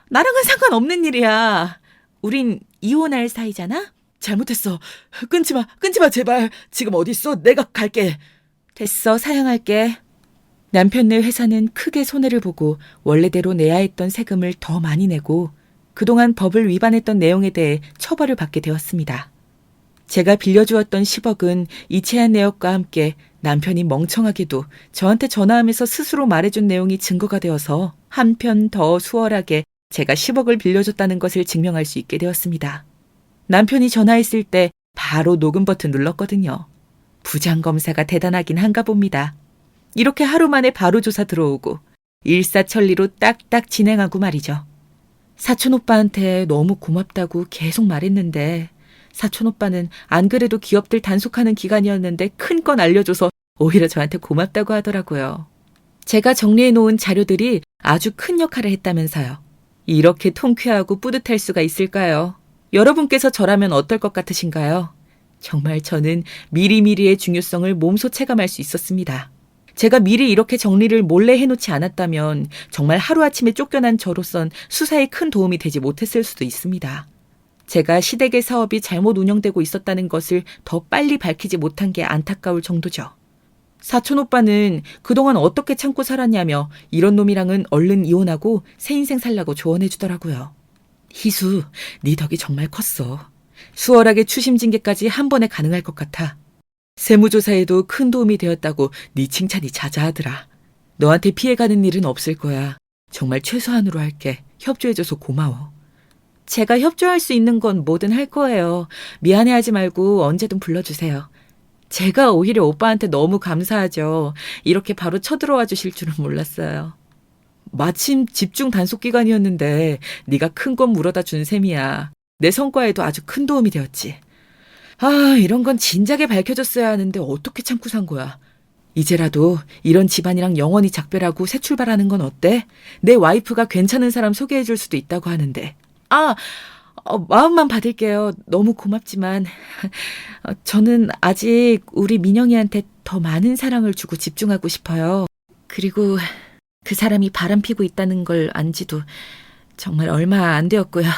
나랑은 상관없는 일이야. 우린 이혼할 사이잖아? 잘못했어. 끊지 마, 제발. 지금 어딨어? 내가 갈게. 됐어, 사양할게. 남편네 회사는 크게 손해를 보고 원래대로 내야 했던 세금을 더 많이 내고 그동안 법을 위반했던 내용에 대해 처벌을 받게 되었습니다. 제가 빌려주었던 10억은 이체한 내역과 함께 남편이 멍청하게도 저한테 전화하면서 스스로 말해준 내용이 증거가 되어서 한편 더 수월하게 제가 10억을 빌려줬다는 것을 증명할 수 있게 되었습니다. 남편이 전화했을 때 바로 녹음 버튼 눌렀거든요. 부장검사가 대단하긴 한가 봅니다. 이렇게 하루 만에 바로 조사 들어오고 일사천리로 딱딱 진행하고 말이죠. 사촌 오빠한테 너무 고맙다고 계속 말했는데 사촌 오빠는 안 그래도 기업들 단속하는 기간이었는데 큰 건 알려줘서 오히려 저한테 고맙다고 하더라고요. 제가 정리해 놓은 자료들이 아주 큰 역할을 했다면서요. 이렇게 통쾌하고 뿌듯할 수가 있을까요? 여러분께서 저라면 어떨 것 같으신가요? 정말 저는 미리미리의 중요성을 몸소 체감할 수 있었습니다. 제가 미리 이렇게 정리를 몰래 해놓지 않았다면 정말 하루아침에 쫓겨난 저로선 수사에 큰 도움이 되지 못했을 수도 있습니다. 제가 시댁의 사업이 잘못 운영되고 있었다는 것을 더 빨리 밝히지 못한 게 안타까울 정도죠. 사촌 오빠는 그동안 어떻게 참고 살았냐며 이런 놈이랑은 얼른 이혼하고 새 인생 살라고 조언해 주더라고요. 희수, 네 덕이 정말 컸어. 수월하게 추심징계까지 한 번에 가능할 것 같아. 세무조사에도 큰 도움이 되었다고 네 칭찬이 자자하더라. 너한테 피해가는 일은 없을 거야. 정말 최소한으로 할게. 협조해줘서 고마워. 제가 협조할 수 있는 건 뭐든 할 거예요. 미안해하지 말고 언제든 불러주세요. 제가 오히려 오빠한테 너무 감사하죠. 이렇게 바로 쳐들어와 주실 줄은 몰랐어요. 마침 집중 단속 기간이었는데 네가 큰 건 물어다 준 셈이야. 내 성과에도 아주 큰 도움이 되었지. 이런 건 진작에 밝혀졌어야 하는데 어떻게 참고 산 거야. 이제라도 이런 집안이랑 영원히 작별하고 새 출발하는 건 어때? 내 와이프가 괜찮은 사람 소개해 줄 수도 있다고 하는데. 마음만 받을게요. 너무 고맙지만 저는 아직 우리 민영이한테 더 많은 사랑을 주고 집중하고 싶어요. 그리고 그 사람이 바람피고 있다는 걸 안 지도 정말 얼마 안 되었고요.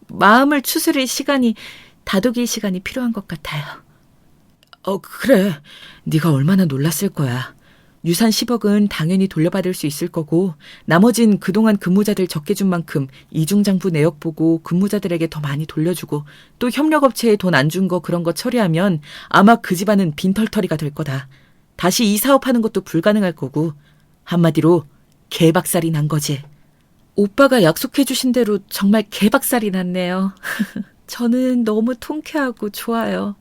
마음을 추스릴 시간이, 다독일 시간이 필요한 것 같아요. 그래. 네가 얼마나 놀랐을 거야. 유산 10억은 당연히 돌려받을 수 있을 거고 나머진 그동안 근무자들 적게 준 만큼 이중장부 내역 보고 근무자들에게 더 많이 돌려주고 또 협력업체에 돈 안 준 거 그런 거 처리하면 아마 그 집안은 빈털터리가 될 거다. 다시 이 사업하는 것도 불가능할 거고 한마디로 개박살이 난 거지. 오빠가 약속해 주신 대로 정말 개박살이 났네요. 저는 너무 통쾌하고 좋아요.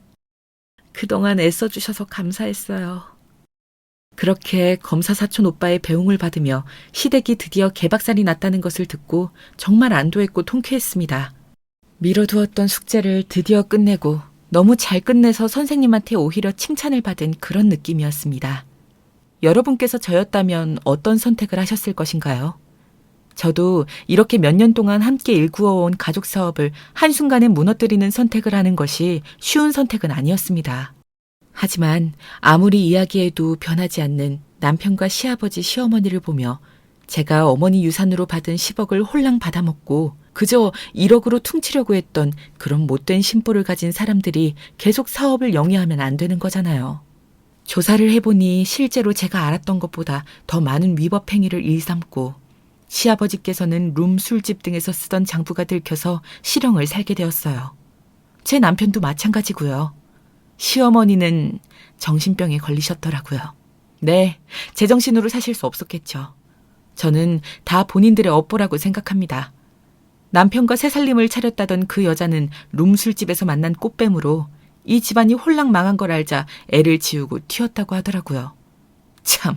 그동안 애써주셔서 감사했어요. 그렇게 검사 사촌 오빠의 배웅을 받으며 시댁이 드디어 개박살이 났다는 것을 듣고 정말 안도했고 통쾌했습니다. 미뤄두었던 숙제를 드디어 끝내고 너무 잘 끝내서 선생님한테 오히려 칭찬을 받은 그런 느낌이었습니다. 여러분께서 저였다면 어떤 선택을 하셨을 것인가요? 저도 이렇게 몇 년 동안 함께 일구어온 가족 사업을 한순간에 무너뜨리는 선택을 하는 것이 쉬운 선택은 아니었습니다. 하지만 아무리 이야기해도 변하지 않는 남편과 시아버지, 시어머니를 보며 제가 어머니 유산으로 받은 10억을 홀랑 받아먹고 그저 1억으로 퉁치려고 했던 그런 못된 심보를 가진 사람들이 계속 사업을 영위하면 안 되는 거잖아요. 조사를 해보니 실제로 제가 알았던 것보다 더 많은 위법 행위를 일삼고 시아버지께서는 룸 술집 등에서 쓰던 장부가 들켜서 실형을 살게 되었어요. 제 남편도 마찬가지고요. 시어머니는 정신병에 걸리셨더라고요. 네, 제정신으로 사실 수 없었겠죠. 저는 다 본인들의 업보라고 생각합니다. 남편과 새살림을 차렸다던 그 여자는 룸술집에서 만난 꽃뱀으로 이 집안이 홀랑 망한 걸 알자 애를 지우고 튀었다고 하더라고요. 참,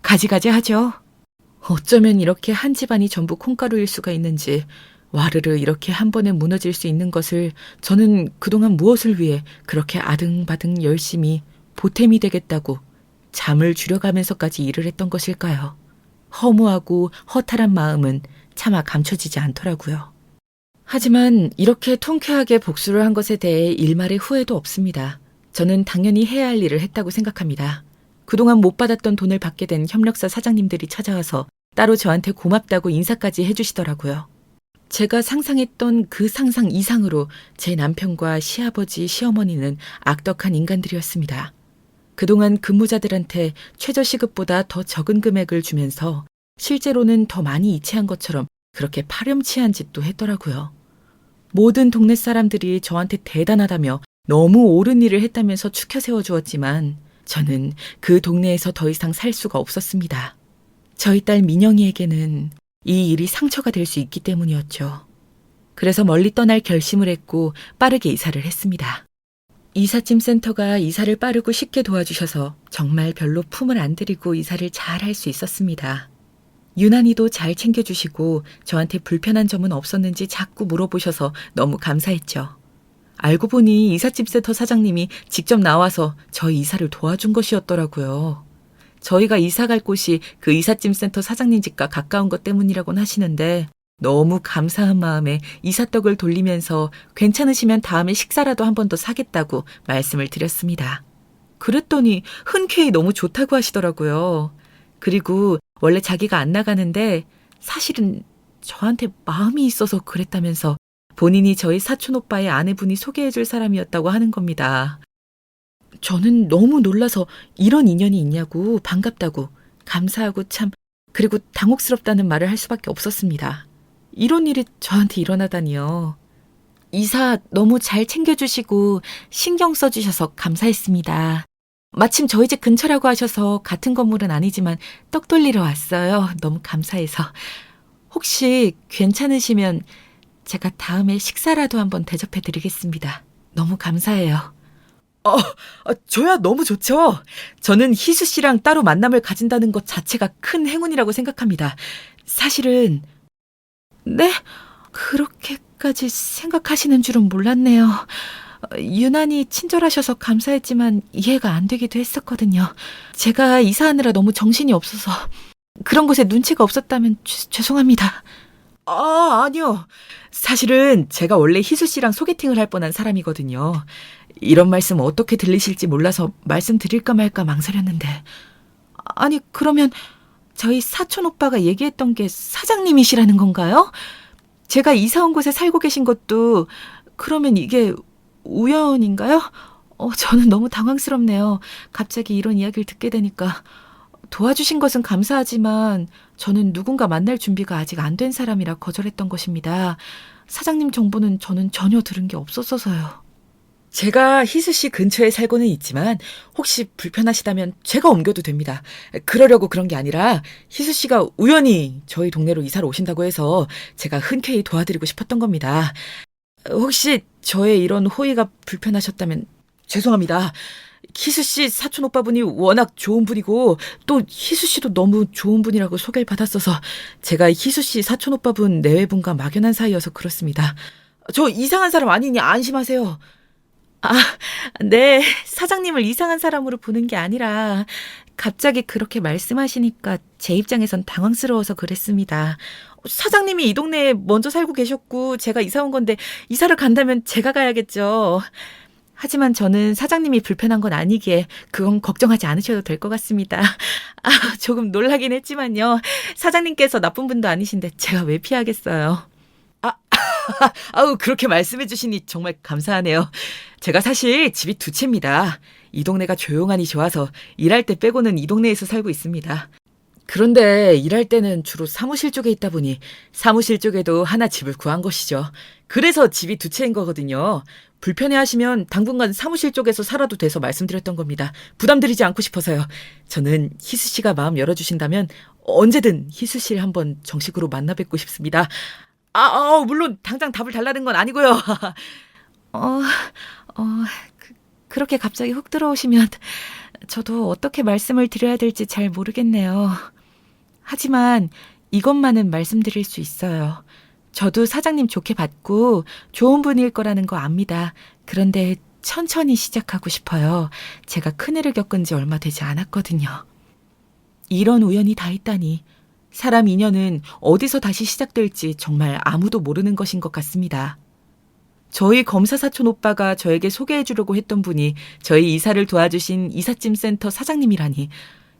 가지가지 하죠. 어쩌면 이렇게 한 집안이 전부 콩가루일 수가 있는지 와르르 이렇게 한 번에 무너질 수 있는 것을 저는 그동안 무엇을 위해 그렇게 아등바등 열심히 보탬이 되겠다고 잠을 줄여가면서까지 일을 했던 것일까요? 허무하고 허탈한 마음은 차마 감춰지지 않더라고요. 하지만 이렇게 통쾌하게 복수를 한 것에 대해 일말의 후회도 없습니다. 저는 당연히 해야 할 일을 했다고 생각합니다. 그동안 못 받았던 돈을 받게 된 협력사 사장님들이 찾아와서 따로 저한테 고맙다고 인사까지 해주시더라고요. 제가 상상했던 그 상상 이상으로 제 남편과 시아버지, 시어머니는 악덕한 인간들이었습니다. 그동안 근무자들한테 최저시급보다 더 적은 금액을 주면서 실제로는 더 많이 이체한 것처럼 그렇게 파렴치한 짓도 했더라고요. 모든 동네 사람들이 저한테 대단하다며 너무 옳은 일을 했다면서 추켜 세워주었지만 저는 그 동네에서 더 이상 살 수가 없었습니다. 저희 딸 민영이에게는 이 일이 상처가 될 수 있기 때문이었죠. 그래서 멀리 떠날 결심을 했고 빠르게 이사를 했습니다. 이삿짐 센터가 이사를 빠르고 쉽게 도와주셔서 정말 별로 품을 안 들이고 이사를 잘 할 수 있었습니다. 유난히도 잘 챙겨주시고 저한테 불편한 점은 없었는지 자꾸 물어보셔서 너무 감사했죠. 알고 보니 이삿짐 센터 사장님이 직접 나와서 저희 이사를 도와준 것이었더라고요. 저희가 이사 갈 곳이 그 이삿짐 센터 사장님 집과 가까운 것 때문이라고는 하시는데 너무 감사한 마음에 이삿떡을 돌리면서 괜찮으시면 다음에 식사라도 한 번 더 사겠다고 말씀을 드렸습니다. 그랬더니 흔쾌히 너무 좋다고 하시더라고요. 그리고 원래 자기가 안 나가는데 사실은 저한테 마음이 있어서 그랬다면서 본인이 저희 사촌오빠의 아내분이 소개해줄 사람이었다고 하는 겁니다. 저는 너무 놀라서 이런 인연이 있냐고 반갑다고 감사하고 참 그리고 당혹스럽다는 말을 할 수밖에 없었습니다. 이런 일이 저한테 일어나다니요. 이사 너무 잘 챙겨주시고 신경 써주셔서 감사했습니다. 마침 저희 집 근처라고 하셔서 같은 건물은 아니지만 떡 돌리러 왔어요. 너무 감사해서. 혹시 괜찮으시면 제가 다음에 식사라도 한번 대접해드리겠습니다. 너무 감사해요. 저야 너무 좋죠. 저는 희수 씨랑 따로 만남을 가진다는 것 자체가 큰 행운이라고 생각합니다. 사실은 네? 그렇게까지 생각하시는 줄은 몰랐네요. 유난히 친절하셔서 감사했지만 이해가 안 되기도 했었거든요. 제가 이사하느라 너무 정신이 없어서 그런 곳에 눈치가 없었다면 죄송합니다. 아니요. 사실은 제가 원래 희수 씨랑 소개팅을 할 뻔한 사람이거든요. 이런 말씀 어떻게 들리실지 몰라서 말씀드릴까 말까 망설였는데. 아니, 그러면 저희 사촌 오빠가 얘기했던 게 사장님이시라는 건가요? 제가 이사 온 곳에 살고 계신 것도 그러면 이게 우연인가요? 저는 너무 당황스럽네요. 갑자기 이런 이야기를 듣게 되니까. 도와주신 것은 감사하지만 저는 누군가 만날 준비가 아직 안 된 사람이라 거절했던 것입니다. 사장님 정보는 저는 전혀 들은 게 없었어서요. 제가 희수 씨 근처에 살고는 있지만 혹시 불편하시다면 제가 옮겨도 됩니다. 그러려고 그런 게 아니라 희수 씨가 우연히 저희 동네로 이사를 오신다고 해서 제가 흔쾌히 도와드리고 싶었던 겁니다. 혹시 저의 이런 호의가 불편하셨다면 죄송합니다. 희수 씨 사촌 오빠분이 워낙 좋은 분이고 또 희수 씨도 너무 좋은 분이라고 소개를 받았어서 제가 희수 씨 사촌 오빠분 내외분과 막연한 사이여서 그렇습니다. 저 이상한 사람 아니니 안심하세요. 아, 네. 사장님을 이상한 사람으로 보는 게 아니라 갑자기 그렇게 말씀하시니까 제 입장에선 당황스러워서 그랬습니다. 사장님이 이 동네에 먼저 살고 계셨고 제가 이사 온 건데 이사를 간다면 제가 가야겠죠. 하지만 저는 사장님이 불편한 건 아니기에 그건 걱정하지 않으셔도 될 것 같습니다. 조금 놀라긴 했지만요. 사장님께서 나쁜 분도 아니신데 제가 왜 피하겠어요. 그렇게 말씀해 주시니 정말 감사하네요. 제가 사실 집이 두 채입니다. 이 동네가 조용하니 좋아서 일할 때 빼고는 이 동네에서 살고 있습니다. 그런데 일할 때는 주로 사무실 쪽에 있다 보니 사무실 쪽에도 하나 집을 구한 것이죠. 그래서 집이 두 채인 거거든요. 불편해하시면 당분간 사무실 쪽에서 살아도 돼서 말씀드렸던 겁니다. 부담드리지 않고 싶어서요. 저는 희수 씨가 마음 열어주신다면 언제든 희수 씨를 한번 정식으로 만나 뵙고 싶습니다. 물론 당장 답을 달라는 건 아니고요. 그렇게 갑자기 훅 들어오시면 저도 어떻게 말씀을 드려야 될지 잘 모르겠네요. 하지만 이것만은 말씀드릴 수 있어요. 저도 사장님 좋게 봤고 좋은 분일 거라는 거 압니다. 그런데 천천히 시작하고 싶어요. 제가 큰일을 겪은 지 얼마 되지 않았거든요. 이런 우연이 다 있다니. 사람 인연은 어디서 다시 시작될지 정말 아무도 모르는 것인 것 같습니다. 저희 검사 사촌 오빠가 저에게 소개해 주려고 했던 분이 저희 이사를 도와주신 이삿짐 센터 사장님이라니.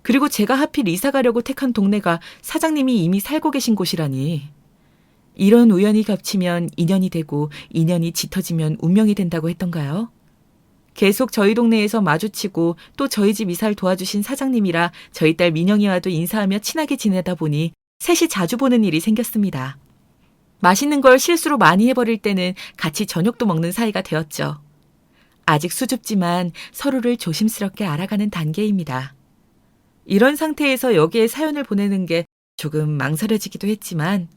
그리고 제가 하필 이사 가려고 택한 동네가 사장님이 이미 살고 계신 곳이라니. 이런 우연이 겹치면 인연이 되고 인연이 짙어지면 운명이 된다고 했던가요? 계속 저희 동네에서 마주치고 또 저희 집 이사를 도와주신 사장님이라 저희 딸 민영이와도 인사하며 친하게 지내다 보니 셋이 자주 보는 일이 생겼습니다. 맛있는 걸 실수로 많이 해버릴 때는 같이 저녁도 먹는 사이가 되었죠. 아직 수줍지만 서로를 조심스럽게 알아가는 단계입니다. 이런 상태에서 여기에 사연을 보내는 게 조금 망설여지기도 했지만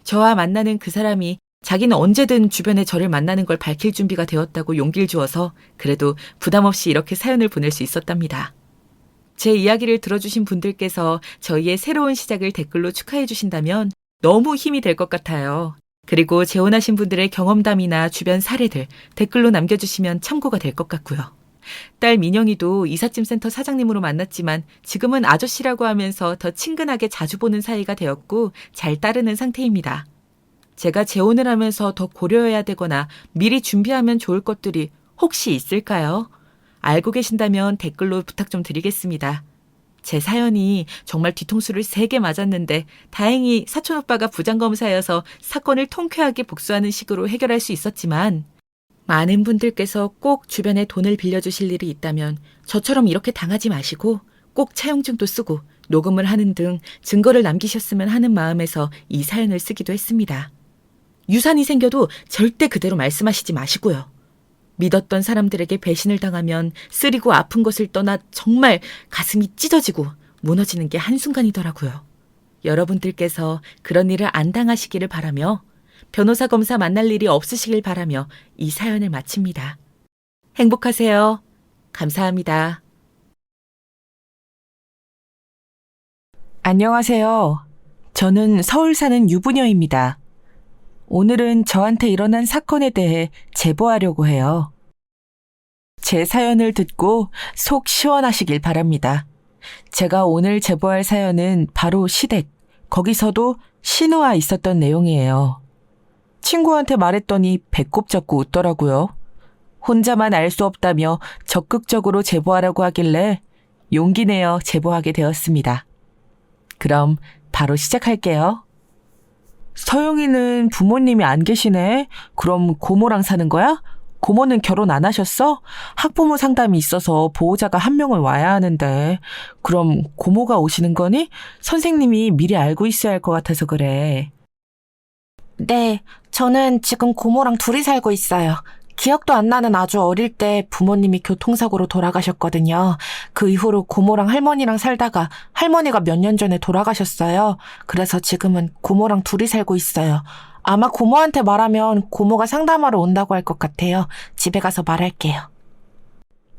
저와 만나는 그 사람이 자기는 언제든 주변에 저를 만나는 걸 밝힐 준비가 되었다고 용기를 주어서 그래도 부담 없이 이렇게 사연을 보낼 수 있었답니다. 제 이야기를 들어주신 분들께서 저희의 새로운 시작을 댓글로 축하해 주신다면 너무 힘이 될 것 같아요. 그리고 재혼하신 분들의 경험담이나 주변 사례들 댓글로 남겨주시면 참고가 될 것 같고요. 딸 민영이도 이삿짐 센터 사장님으로 만났지만 지금은 아저씨라고 하면서 더 친근하게 자주 보는 사이가 되었고 잘 따르는 상태입니다. 제가 재혼을 하면서 더 고려해야 되거나 미리 준비하면 좋을 것들이 혹시 있을까요? 알고 계신다면 댓글로 부탁 좀 드리겠습니다. 제 사연이 정말 뒤통수를 3개 맞았는데 다행히 사촌오빠가 부장검사여서 사건을 통쾌하게 복수하는 식으로 해결할 수 있었지만 많은 분들께서 꼭 주변에 돈을 빌려주실 일이 있다면 저처럼 이렇게 당하지 마시고 꼭 차용증도 쓰고 녹음을 하는 등 증거를 남기셨으면 하는 마음에서 이 사연을 쓰기도 했습니다. 유산이 생겨도 절대 그대로 말씀하시지 마시고요. 믿었던 사람들에게 배신을 당하면 쓰리고 아픈 것을 떠나 정말 가슴이 찢어지고 무너지는 게 한순간이더라고요. 여러분들께서 그런 일을 안 당하시기를 바라며 변호사 검사 만날 일이 없으시길 바라며 이 사연을 마칩니다. 행복하세요. 감사합니다. 안녕하세요. 저는 서울 사는 유부녀입니다. 오늘은 저한테 일어난 사건에 대해 제보하려고 해요. 제 사연을 듣고 속 시원하시길 바랍니다. 제가 오늘 제보할 사연은 바로 시댁, 거기서도 신우와 있었던 내용이에요. 친구한테 말했더니 배꼽 잡고 웃더라고요. 혼자만 알 수 없다며 적극적으로 제보하라고 하길래 용기 내어 제보하게 되었습니다. 그럼 바로 시작할게요. 서영이는 부모님이 안 계시네. 그럼 고모랑 사는 거야? 고모는 결혼 안 하셨어? 학부모 상담이 있어서 보호자가 한 명을 와야 하는데. 그럼 고모가 오시는 거니? 선생님이 미리 알고 있어야 할 것 같아서 그래. 네, 저는 지금 고모랑 둘이 살고 있어요. 기억도 안 나는 아주 어릴 때 부모님이 교통사고로 돌아가셨거든요. 그 이후로 고모랑 할머니랑 살다가 할머니가 몇 년 전에 돌아가셨어요. 그래서 지금은 고모랑 둘이 살고 있어요. 아마 고모한테 말하면 고모가 상담하러 온다고 할 것 같아요. 집에 가서 말할게요.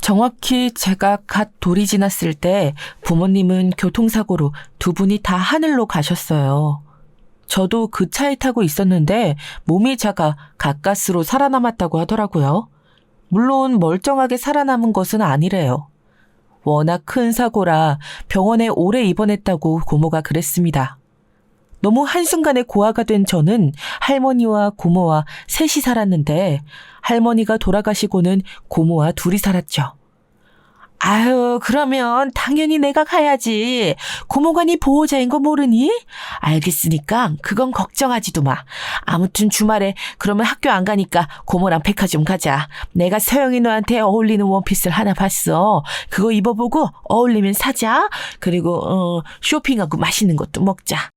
정확히 제가 갓 돌이 지났을 때 부모님은 교통사고로 두 분이 다 하늘로 가셨어요. 저도 그 차에 타고 있었는데 몸이 작아 가까스로 살아남았다고 하더라고요. 물론 멀쩡하게 살아남은 것은 아니래요. 워낙 큰 사고라 병원에 오래 입원했다고 고모가 그랬습니다. 너무 한순간에 고아가 된 저는 할머니와 고모와 셋이 살았는데 할머니가 돌아가시고는 고모와 둘이 살았죠. 아유, 그러면 당연히 내가 가야지. 고모가 네 보호자인 거 모르니? 알겠으니까 그건 걱정하지도 마. 아무튼 주말에 그러면 학교 안 가니까 고모랑 백화점 가자. 내가 서영이 너한테 어울리는 원피스를 하나 봤어. 그거 입어보고 어울리면 사자. 그리고 쇼핑하고 맛있는 것도 먹자.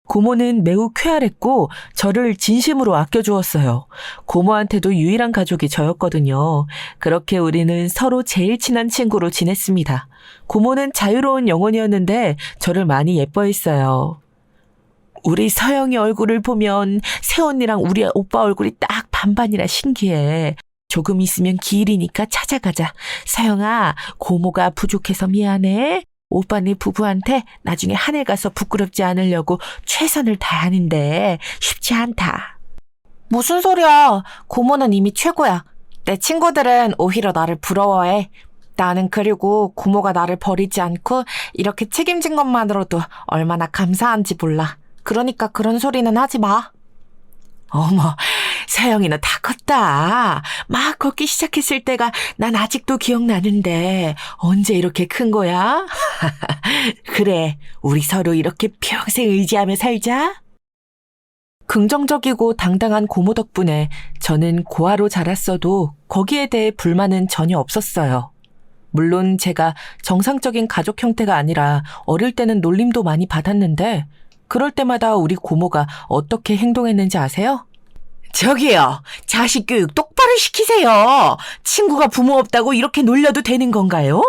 고모는 매우 쾌활했고 저를 진심으로 아껴주었어요. 고모한테도 유일한 가족이 저였거든요. 그렇게 우리는 서로 제일 친한 친구로 지냈습니다. 고모는 자유로운 영혼이었는데 저를 많이 예뻐했어요. 우리 서영이 얼굴을 보면 새언니랑 우리 오빠 얼굴이 딱 반반이라 신기해. 조금 있으면 기일이니까 찾아가자. 서영아, 고모가 부족해서 미안해. 오빠네 부부한테 나중에 하늘 가서 부끄럽지 않으려고 최선을 다하는데 쉽지 않다. 무슨 소리야. 고모는 이미 최고야. 내 친구들은 오히려 나를 부러워해. 나는 그리고 고모가 나를 버리지 않고 이렇게 책임진 것만으로도 얼마나 감사한지 몰라. 그러니까 그런 소리는 하지 마. 어머, 서영이는 다 컸다. 막 걷기 시작했을 때가 난 아직도 기억나는데 언제 이렇게 큰 거야? 그래, 우리 서로 이렇게 평생 의지하며 살자. 긍정적이고 당당한 고모 덕분에 저는 고아로 자랐어도 거기에 대해 불만은 전혀 없었어요. 물론 제가 정상적인 가족 형태가 아니라 어릴 때는 놀림도 많이 받았는데 그럴 때마다 우리 고모가 어떻게 행동했는지 아세요? 저기요, 자식 교육 똑바로 시키세요. 친구가 부모 없다고 이렇게 놀려도 되는 건가요?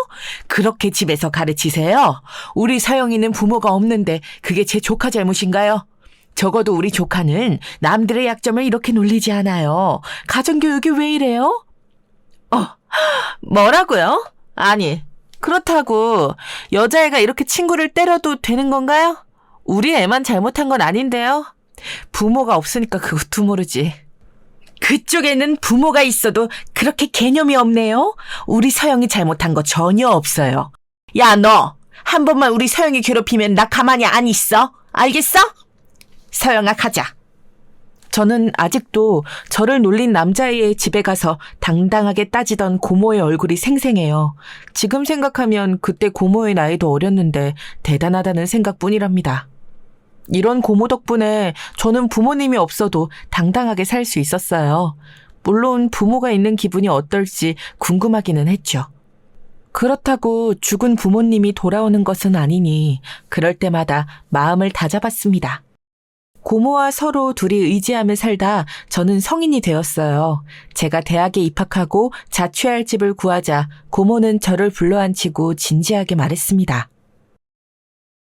그렇게 집에서 가르치세요. 우리 서영이는 부모가 없는데 그게 제 조카 잘못인가요? 적어도 우리 조카는 남들의 약점을 이렇게 놀리지 않아요. 가정교육이 왜 이래요? 뭐라고요? 아니, 그렇다고 여자애가 이렇게 친구를 때려도 되는 건가요? 우리 애만 잘못한 건 아닌데요. 부모가 없으니까 그것도 모르지. 그쪽에는 부모가 있어도 그렇게 개념이 없네요. 우리 서영이 잘못한 거 전혀 없어요. 야, 너 한 번만 우리 서영이 괴롭히면 나 가만히 안 있어. 알겠어? 서영아, 가자. 저는 아직도 저를 놀린 남자애의 집에 가서 당당하게 따지던 고모의 얼굴이 생생해요. 지금 생각하면 그때 고모의 나이도 어렸는데 대단하다는 생각뿐이랍니다. 이런 고모 덕분에 저는 부모님이 없어도 당당하게 살 수 있었어요. 물론 부모가 있는 기분이 어떨지 궁금하기는 했죠. 그렇다고 죽은 부모님이 돌아오는 것은 아니니 그럴 때마다 마음을 다잡았습니다. 고모와 서로 둘이 의지하며 살다 저는 성인이 되었어요. 제가 대학에 입학하고 자취할 집을 구하자 고모는 저를 불러앉히고 진지하게 말했습니다.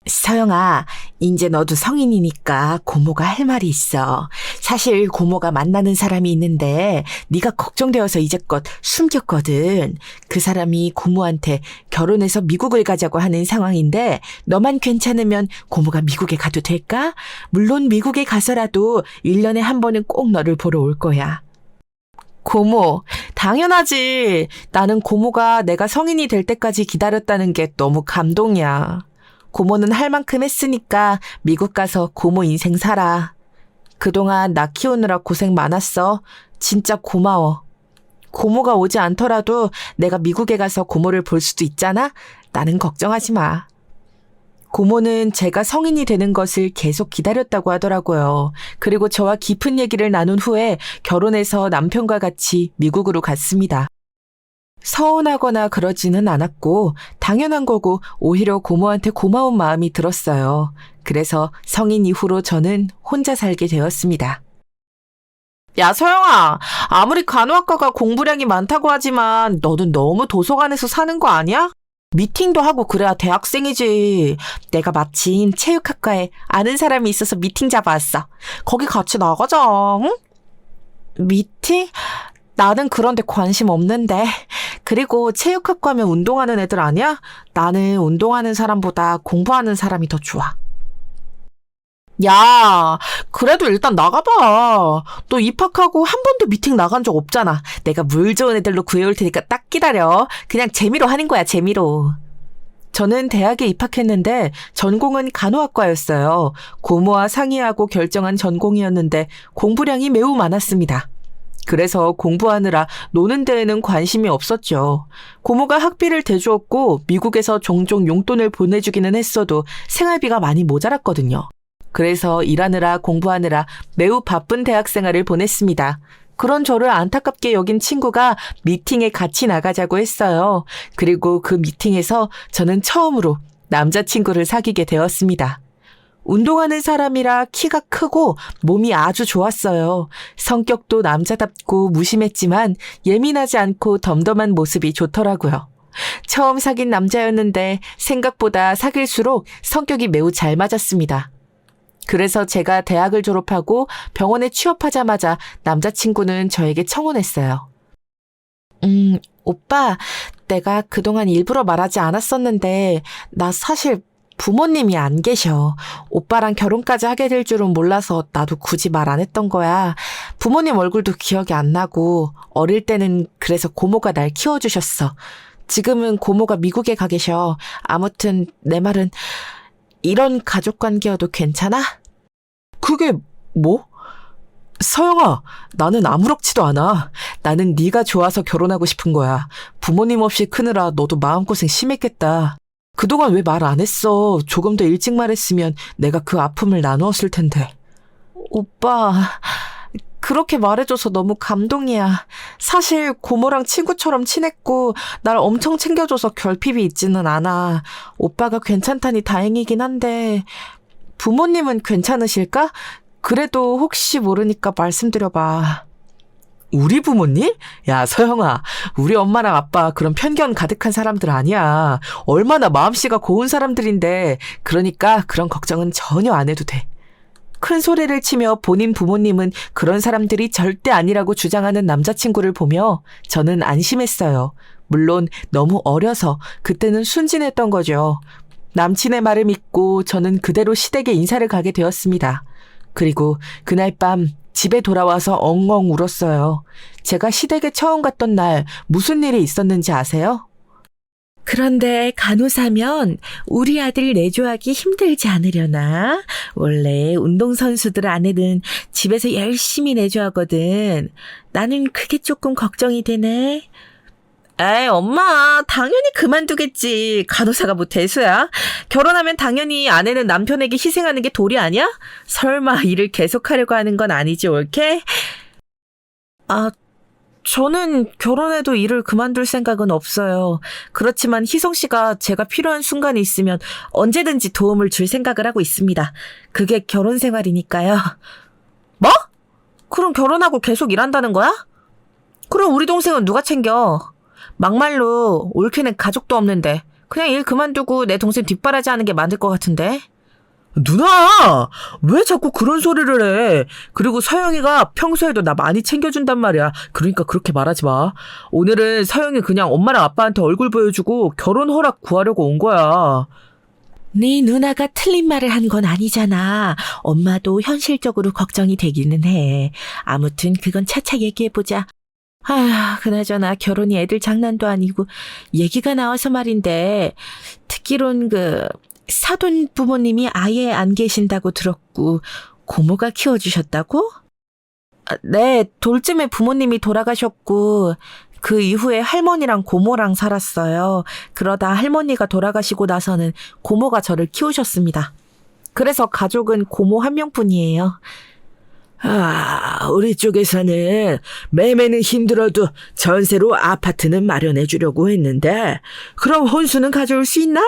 서영아, 이제 너도 성인이니까 고모가 할 말이 있어. 사실 고모가 만나는 사람이 있는데 네가 걱정되어서 이제껏 숨겼거든. 그 사람이 고모한테 결혼해서 미국을 가자고 하는 상황인데 너만 괜찮으면 고모가 미국에 가도 될까? 물론 미국에 가서라도 1년에 한 번은 꼭 너를 보러 올 거야. 고모, 당연하지. 나는 고모가 내가 성인이 될 때까지 기다렸다는 게 너무 감동이야. 고모는 할 만큼 했으니까 미국 가서 고모 인생 살아. 그동안 나 키우느라 고생 많았어. 진짜 고마워. 고모가 오지 않더라도 내가 미국에 가서 고모를 볼 수도 있잖아? 나는 걱정하지 마. 고모는 제가 성인이 되는 것을 계속 기다렸다고 하더라고요. 그리고 저와 깊은 얘기를 나눈 후에 결혼해서 남편과 같이 미국으로 갔습니다. 서운하거나 그러지는 않았고 당연한 거고 오히려 고모한테 고마운 마음이 들었어요. 그래서 성인 이후로 저는 혼자 살게 되었습니다. 야, 서영아. 아무리 간호학과가 공부량이 많다고 하지만 너는 너무 도서관에서 사는 거 아니야? 미팅도 하고 그래야 대학생이지. 내가 마침 체육학과에 아는 사람이 있어서 미팅 잡아왔어. 거기 같이 나가자, 응? 미팅? 나는 그런 데 관심 없는데. 그리고 체육학과면 운동하는 애들 아니야? 나는 운동하는 사람보다 공부하는 사람이 더 좋아. 야, 그래도 일단 나가봐. 너 입학하고 한 번도 미팅 나간 적 없잖아. 내가 물 좋은 애들로 구해올 테니까 딱 기다려. 그냥 재미로 하는 거야, 재미로. 저는 대학에 입학했는데 전공은 간호학과였어요. 고모와 상의하고 결정한 전공이었는데 공부량이 매우 많았습니다. 그래서 공부하느라 노는 데에는 관심이 없었죠. 고모가 학비를 대주었고 미국에서 종종 용돈을 보내주기는 했어도 생활비가 많이 모자랐거든요. 그래서 일하느라 공부하느라 매우 바쁜 대학 생활을 보냈습니다. 그런 저를 안타깝게 여긴 친구가 미팅에 같이 나가자고 했어요. 그리고 그 미팅에서 저는 처음으로 남자친구를 사귀게 되었습니다. 운동하는 사람이라 키가 크고 몸이 아주 좋았어요. 성격도 남자답고 무심했지만 예민하지 않고 덤덤한 모습이 좋더라고요. 처음 사귄 남자였는데 생각보다 사귈수록 성격이 매우 잘 맞았습니다. 그래서 제가 대학을 졸업하고 병원에 취업하자마자 남자친구는 저에게 청혼했어요. 오빠, 내가 그동안 일부러 말하지 않았었는데 나 사실 부모님이 안 계셔. 오빠랑 결혼까지 하게 될 줄은 몰라서 나도 굳이 말 안 했던 거야. 부모님 얼굴도 기억이 안 나고 어릴 때는 그래서 고모가 날 키워주셨어. 지금은 고모가 미국에 가 계셔. 아무튼 내 말은 이런 가족 관계여도 괜찮아? 그게 뭐? 서영아, 나는 아무렇지도 않아. 나는 네가 좋아서 결혼하고 싶은 거야. 부모님 없이 크느라 너도 마음고생 심했겠다. 그동안 왜 말 안 했어? 조금 더 일찍 말했으면 내가 그 아픔을 나누었을 텐데. 오빠, 그렇게 말해줘서 너무 감동이야. 사실 고모랑 친구처럼 친했고 날 엄청 챙겨줘서 결핍이 있지는 않아. 오빠가 괜찮다니 다행이긴 한데 부모님은 괜찮으실까? 그래도 혹시 모르니까 말씀드려봐. 우리 부모님? 야, 서영아, 우리 엄마랑 아빠 그런 편견 가득한 사람들 아니야. 얼마나 마음씨가 고운 사람들인데, 그러니까 그런 걱정은 전혀 안 해도 돼. 큰 소리를 치며 본인 부모님은 그런 사람들이 절대 아니라고 주장하는 남자친구를 보며 저는 안심했어요. 물론 너무 어려서 그때는 순진했던 거죠. 남친의 말을 믿고 저는 그대로 시댁에 인사를 가게 되었습니다. 그리고 그날 밤 집에 돌아와서 엉엉 울었어요. 제가 시댁에 처음 갔던 날 무슨 일이 있었는지 아세요? 그런데 간호사면 우리 아들 내조하기 힘들지 않으려나? 원래 운동선수들 아내는 집에서 열심히 내조하거든. 나는 그게 조금 걱정이 되네. 에이, 엄마, 당연히 그만두겠지. 간호사가 뭐 대수야? 결혼하면 당연히 아내는 남편에게 희생하는 게 도리 아니야? 설마 일을 계속하려고 하는 건 아니지, 옳게? 아, 저는 결혼해도 일을 그만둘 생각은 없어요. 그렇지만 희성 씨가 제가 필요한 순간이 있으면 언제든지 도움을 줄 생각을 하고 있습니다. 그게 결혼 생활이니까요. 뭐? 그럼 결혼하고 계속 일한다는 거야? 그럼 우리 동생은 누가 챙겨? 막말로 올케는 가족도 없는데 그냥 일 그만두고 내 동생 뒷바라지 하는 게 맞을 것 같은데. 누나! 왜 자꾸 그런 소리를 해? 그리고 서영이가 평소에도 나 많이 챙겨준단 말이야. 그러니까 그렇게 말하지 마. 오늘은 서영이 그냥 엄마랑 아빠한테 얼굴 보여주고 결혼 허락 구하려고 온 거야. 네 누나가 틀린 말을 한 건 아니잖아. 엄마도 현실적으로 걱정이 되기는 해. 아무튼 그건 차차 얘기해보자. 그나저나 결혼이 애들 장난도 아니고 얘기가 나와서 말인데 듣기론 사돈 부모님이 아예 안 계신다고 들었고 고모가 키워주셨다고? 네, 돌쯤에 부모님이 돌아가셨고 그 이후에 할머니랑 고모랑 살았어요. 그러다 할머니가 돌아가시고 나서는 고모가 저를 키우셨습니다. 그래서 가족은 고모 한 명뿐이에요. 우리 쪽에서는 매매는 힘들어도 전세로 아파트는 마련해 주려고 했는데 그럼 혼수는 가져올 수 있나?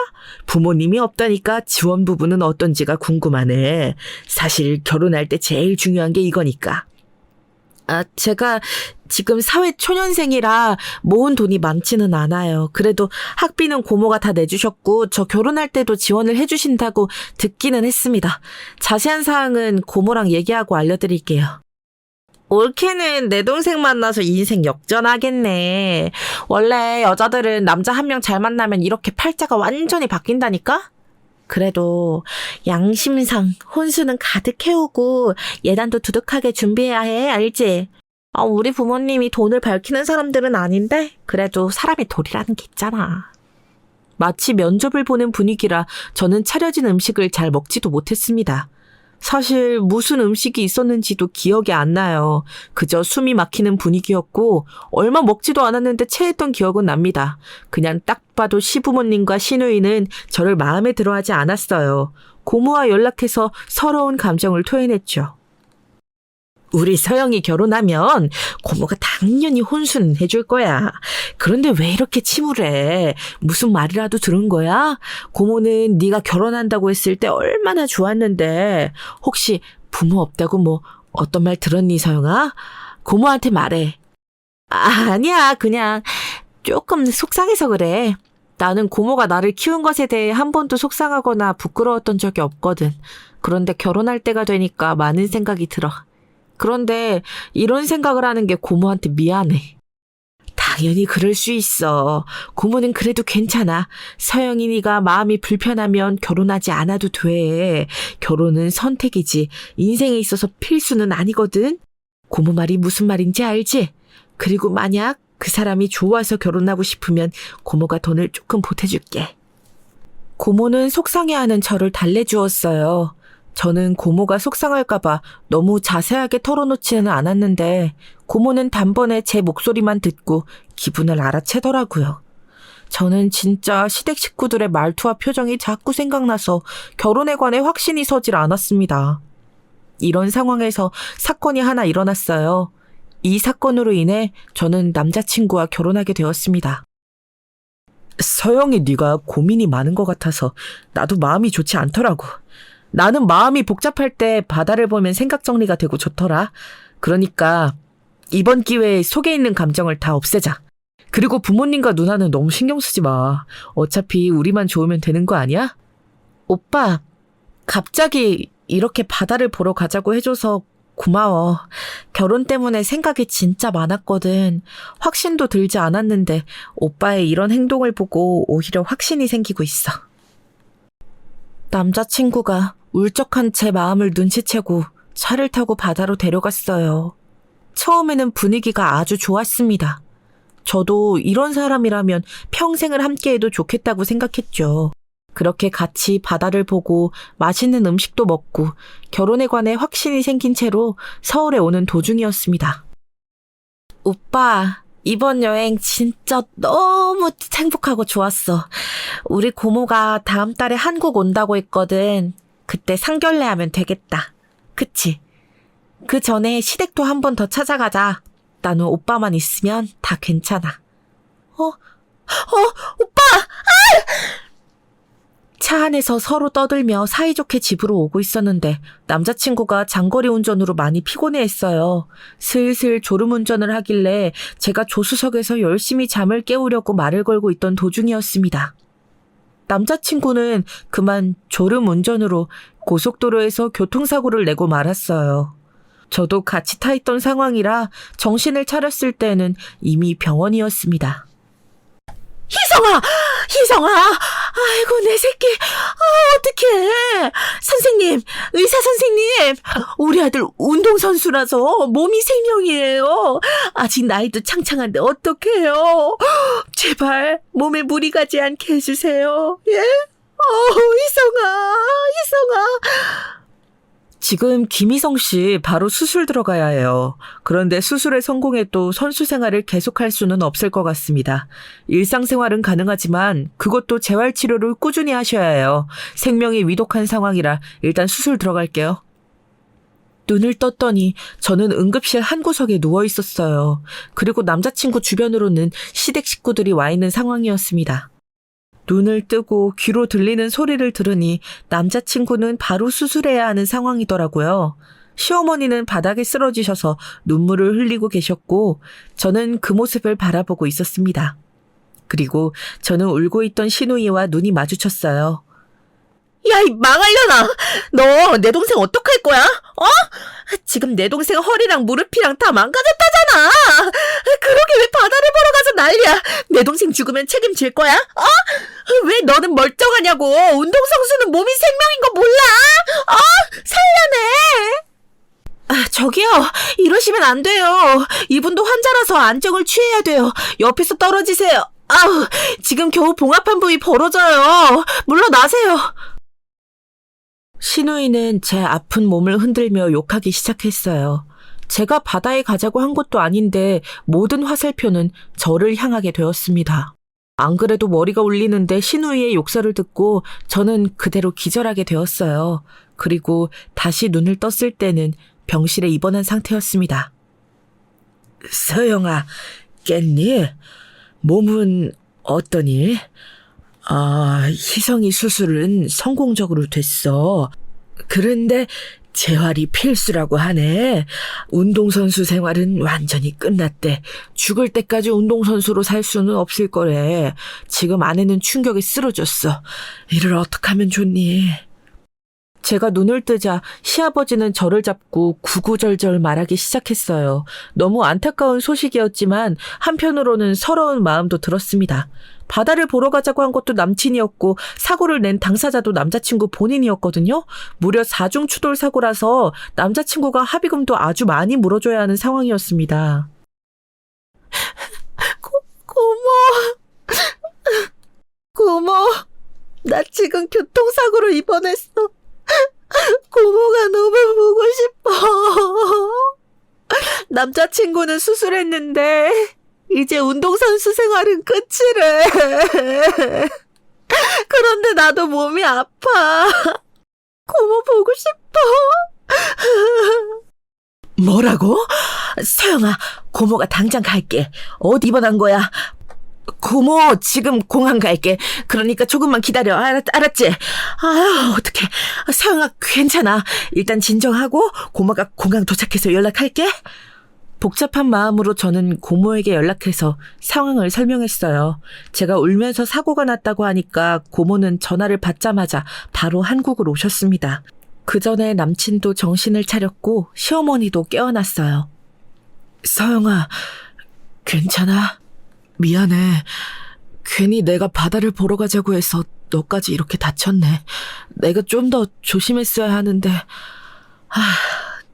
부모님이 없다니까 지원 부분은 어떤지가 궁금하네. 사실 결혼할 때 제일 중요한 게 이거니까. 제가 지금 사회 초년생이라 모은 돈이 많지는 않아요. 그래도 학비는 고모가 다 내주셨고 저 결혼할 때도 지원을 해주신다고 듣기는 했습니다. 자세한 사항은 고모랑 얘기하고 알려드릴게요. 올케는 내 동생 만나서 인생 역전하겠네. 원래 여자들은 남자 한 명 잘 만나면 이렇게 팔자가 완전히 바뀐다니까? 그래도 양심상 혼수는 가득 해오고 예단도 두둑하게 준비해야 해, 알지? 우리 부모님이 돈을 밝히는 사람들은 아닌데 그래도 사람의 도리라는 게 있잖아. 마치 면접을 보는 분위기라 저는 차려진 음식을 잘 먹지도 못했습니다. 사실 무슨 음식이 있었는지도 기억이 안 나요. 그저 숨이 막히는 분위기였고 얼마 먹지도 않았는데 체했던 기억은 납니다. 그냥 딱 봐도 시부모님과 시누이는 저를 마음에 들어하지 않았어요. 고모와 연락해서 서러운 감정을 토해냈죠. 우리 서영이 결혼하면 고모가 당연히 혼수는 해줄 거야. 그런데 왜 이렇게 침울해? 무슨 말이라도 들은 거야? 고모는 네가 결혼한다고 했을 때 얼마나 좋았는데. 혹시 부모 없다고 뭐 어떤 말 들었니, 서영아? 고모한테 말해. 아니야. 그냥 조금 속상해서 그래. 나는 고모가 나를 키운 것에 대해 한 번도 속상하거나 부끄러웠던 적이 없거든. 그런데 결혼할 때가 되니까 많은 생각이 들어. 그런데 이런 생각을 하는 게 고모한테 미안해. 당연히 그럴 수 있어. 고모는 그래도 괜찮아. 서영이 네가 마음이 불편하면 결혼하지 않아도 돼. 결혼은 선택이지 인생에 있어서 필수는 아니거든. 고모 말이 무슨 말인지 알지? 그리고 만약 그 사람이 좋아서 결혼하고 싶으면 고모가 돈을 조금 보태줄게. 고모는 속상해하는 저를 달래주었어요. 저는 고모가 속상할까봐 너무 자세하게 털어놓지는 않았는데 고모는 단번에 제 목소리만 듣고 기분을 알아채더라고요. 저는 진짜 시댁 식구들의 말투와 표정이 자꾸 생각나서 결혼에 관해 확신이 서질 않았습니다. 이런 상황에서 사건이 하나 일어났어요. 이 사건으로 인해 저는 남자친구와 결혼하게 되었습니다. 서영이 네가 고민이 많은 것 같아서 나도 마음이 좋지 않더라고. 나는 마음이 복잡할 때 바다를 보면 생각 정리가 되고 좋더라. 그러니까 이번 기회에 속에 있는 감정을 다 없애자. 그리고 부모님과 누나는 너무 신경 쓰지 마. 어차피 우리만 좋으면 되는 거 아니야? 오빠, 갑자기 이렇게 바다를 보러 가자고 해줘서 고마워. 결혼 때문에 생각이 진짜 많았거든. 확신도 들지 않았는데 오빠의 이런 행동을 보고 오히려 확신이 생기고 있어. 남자친구가 울적한 제 마음을 눈치채고 차를 타고 바다로 데려갔어요. 처음에는 분위기가 아주 좋았습니다. 저도 이런 사람이라면 평생을 함께해도 좋겠다고 생각했죠. 그렇게 같이 바다를 보고 맛있는 음식도 먹고 결혼에 관해 확신이 생긴 채로 서울에 오는 도중이었습니다. 오빠, 이번 여행 진짜 너무 행복하고 좋았어. 우리 고모가 다음 달에 한국 온다고 했거든. 그때 상견례 하면 되겠다. 그치? 그 전에 시댁도 한 번 더 찾아가자. 나는 오빠만 있으면 다 괜찮아. 오빠! 차 안에서 서로 떠들며 사이좋게 집으로 오고 있었는데 남자친구가 장거리 운전으로 많이 피곤해했어요. 슬슬 졸음운전을 하길래 제가 조수석에서 열심히 잠을 깨우려고 말을 걸고 있던 도중이었습니다. 남자친구는 그만 졸음운전으로 고속도로에서 교통사고를 내고 말았어요. 저도 같이 타 있던 상황이라 정신을 차렸을 때는 이미 병원이었습니다. 희성아! 아이고, 내 새끼. 어떡해. 선생님, 의사 선생님. 우리 아들 운동선수라서 몸이 생명이에요. 아직 나이도 창창한데 어떡해요. 제발 몸에 무리 가지 않게 해주세요. 예? 희성아. 지금 김희성 씨 바로 수술 들어가야 해요. 그런데 수술에 성공해도 선수 생활을 계속할 수는 없을 것 같습니다. 일상생활은 가능하지만 그것도 재활치료를 꾸준히 하셔야 해요. 생명이 위독한 상황이라 일단 수술 들어갈게요. 눈을 떴더니 저는 응급실 한 구석에 누워 있었어요. 그리고 남자친구 주변으로는 시댁 식구들이 와 있는 상황이었습니다. 눈을 뜨고 귀로 들리는 소리를 들으니 남자친구는 바로 수술해야 하는 상황이더라고요. 시어머니는 바닥에 쓰러지셔서 눈물을 흘리고 계셨고 저는 그 모습을 바라보고 있었습니다. 그리고 저는 울고 있던 신우이와 눈이 마주쳤어요. 야, 이 망할려나! 너 내 동생 어떡할 거야? 어? 지금 내 동생 허리랑 무릎이랑 다 망가졌다잖아! 그러게 왜 바다를 보러 가서 난리야! 내 동생 죽으면 책임질 거야? 어? 왜 너는 멀쩡하냐고! 운동선수는 몸이 생명인 거 몰라! 어? 살려내! 저기요, 이러시면 안 돼요. 이분도 환자라서 안정을 취해야 돼요. 옆에서 떨어지세요. 아우, 지금 겨우 봉합한 부위 벌어져요. 물러나세요. 신우이는 제 아픈 몸을 흔들며 욕하기 시작했어요. 제가 바다에 가자고 한 것도 아닌데 모든 화살표는 저를 향하게 되었습니다. 안 그래도 머리가 울리는데 신우이의 욕설을 듣고 저는 그대로 기절하게 되었어요. 그리고 다시 눈을 떴을 때는 병실에 입원한 상태였습니다. 서영아, 깼니? 몸은 어떠니? 희성이 수술은 성공적으로 됐어. 그런데 재활이 필수라고 하네. 운동선수 생활은 완전히 끝났대. 죽을 때까지 운동선수로 살 수는 없을 거래. 지금 아내는 충격에 쓰러졌어. 이를 어떻게 하면 좋니? 제가 눈을 뜨자 시아버지는 저를 잡고 구구절절 말하기 시작했어요. 너무 안타까운 소식이었지만 한편으로는 서러운 마음도 들었습니다. 바다를 보러 가자고 한 것도 남친이었고 사고를 낸 당사자도 남자친구 본인이었거든요. 무려 4중 추돌 사고라서 남자친구가 합의금도 아주 많이 물어줘야 하는 상황이었습니다. 고모, 나 지금 교통사고로 입원했어. 고모가 너무 보고 싶어. 남자친구는 수술했는데 이제 운동선수 생활은 끝이래. 그런데 나도 몸이 아파. 고모 보고 싶어. 뭐라고? 서영아, 고모가 당장 갈게. 어디 입원한 거야? 고모, 지금 공항 갈게. 그러니까 조금만 기다려. 알았지? 아유, 어떡해. 서영아, 괜찮아. 일단 진정하고 고모가 공항 도착해서 연락할게. 복잡한 마음으로 저는 고모에게 연락해서 상황을 설명했어요. 제가 울면서 사고가 났다고 하니까 고모는 전화를 받자마자 바로 한국으로 오셨습니다. 그 전에 남친도 정신을 차렸고 시어머니도 깨어났어요. 서영아, 괜찮아? 미안해. 괜히 내가 바다를 보러 가자고 해서 너까지 이렇게 다쳤네. 내가 좀 더 조심했어야 하는데.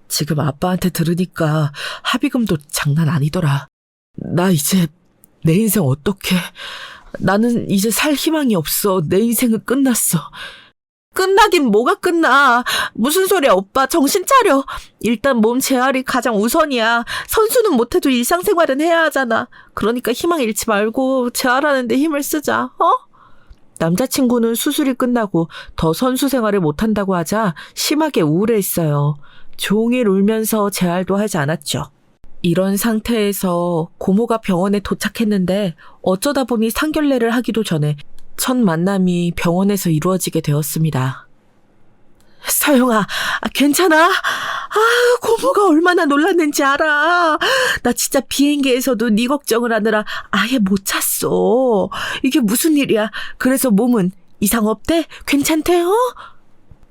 지금 아빠한테 들으니까 합의금도 장난 아니더라. 나 이제 내 인생 어떡해. 나는 이제 살 희망이 없어. 내 인생은 끝났어. 끝나긴 뭐가 끝나. 무슨 소리야, 오빠. 정신 차려. 일단 몸 재활이 가장 우선이야. 선수는 못해도 일상생활은 해야 하잖아. 그러니까 희망 잃지 말고 재활하는 데 힘을 쓰자. 남자친구는 수술이 끝나고 더 선수 생활을 못한다고 하자 심하게 우울해했어요. 종일 울면서 재활도 하지 않았죠. 이런 상태에서 고모가 병원에 도착했는데 어쩌다 보니 상견례를 하기도 전에 첫 만남이 병원에서 이루어지게 되었습니다. 서영아, 괜찮아? 고모가 얼마나 놀랐는지 알아. 나 진짜 비행기에서도 네 걱정을 하느라 아예 못 잤어. 이게 무슨 일이야? 그래서 몸은 이상 없대? 괜찮대?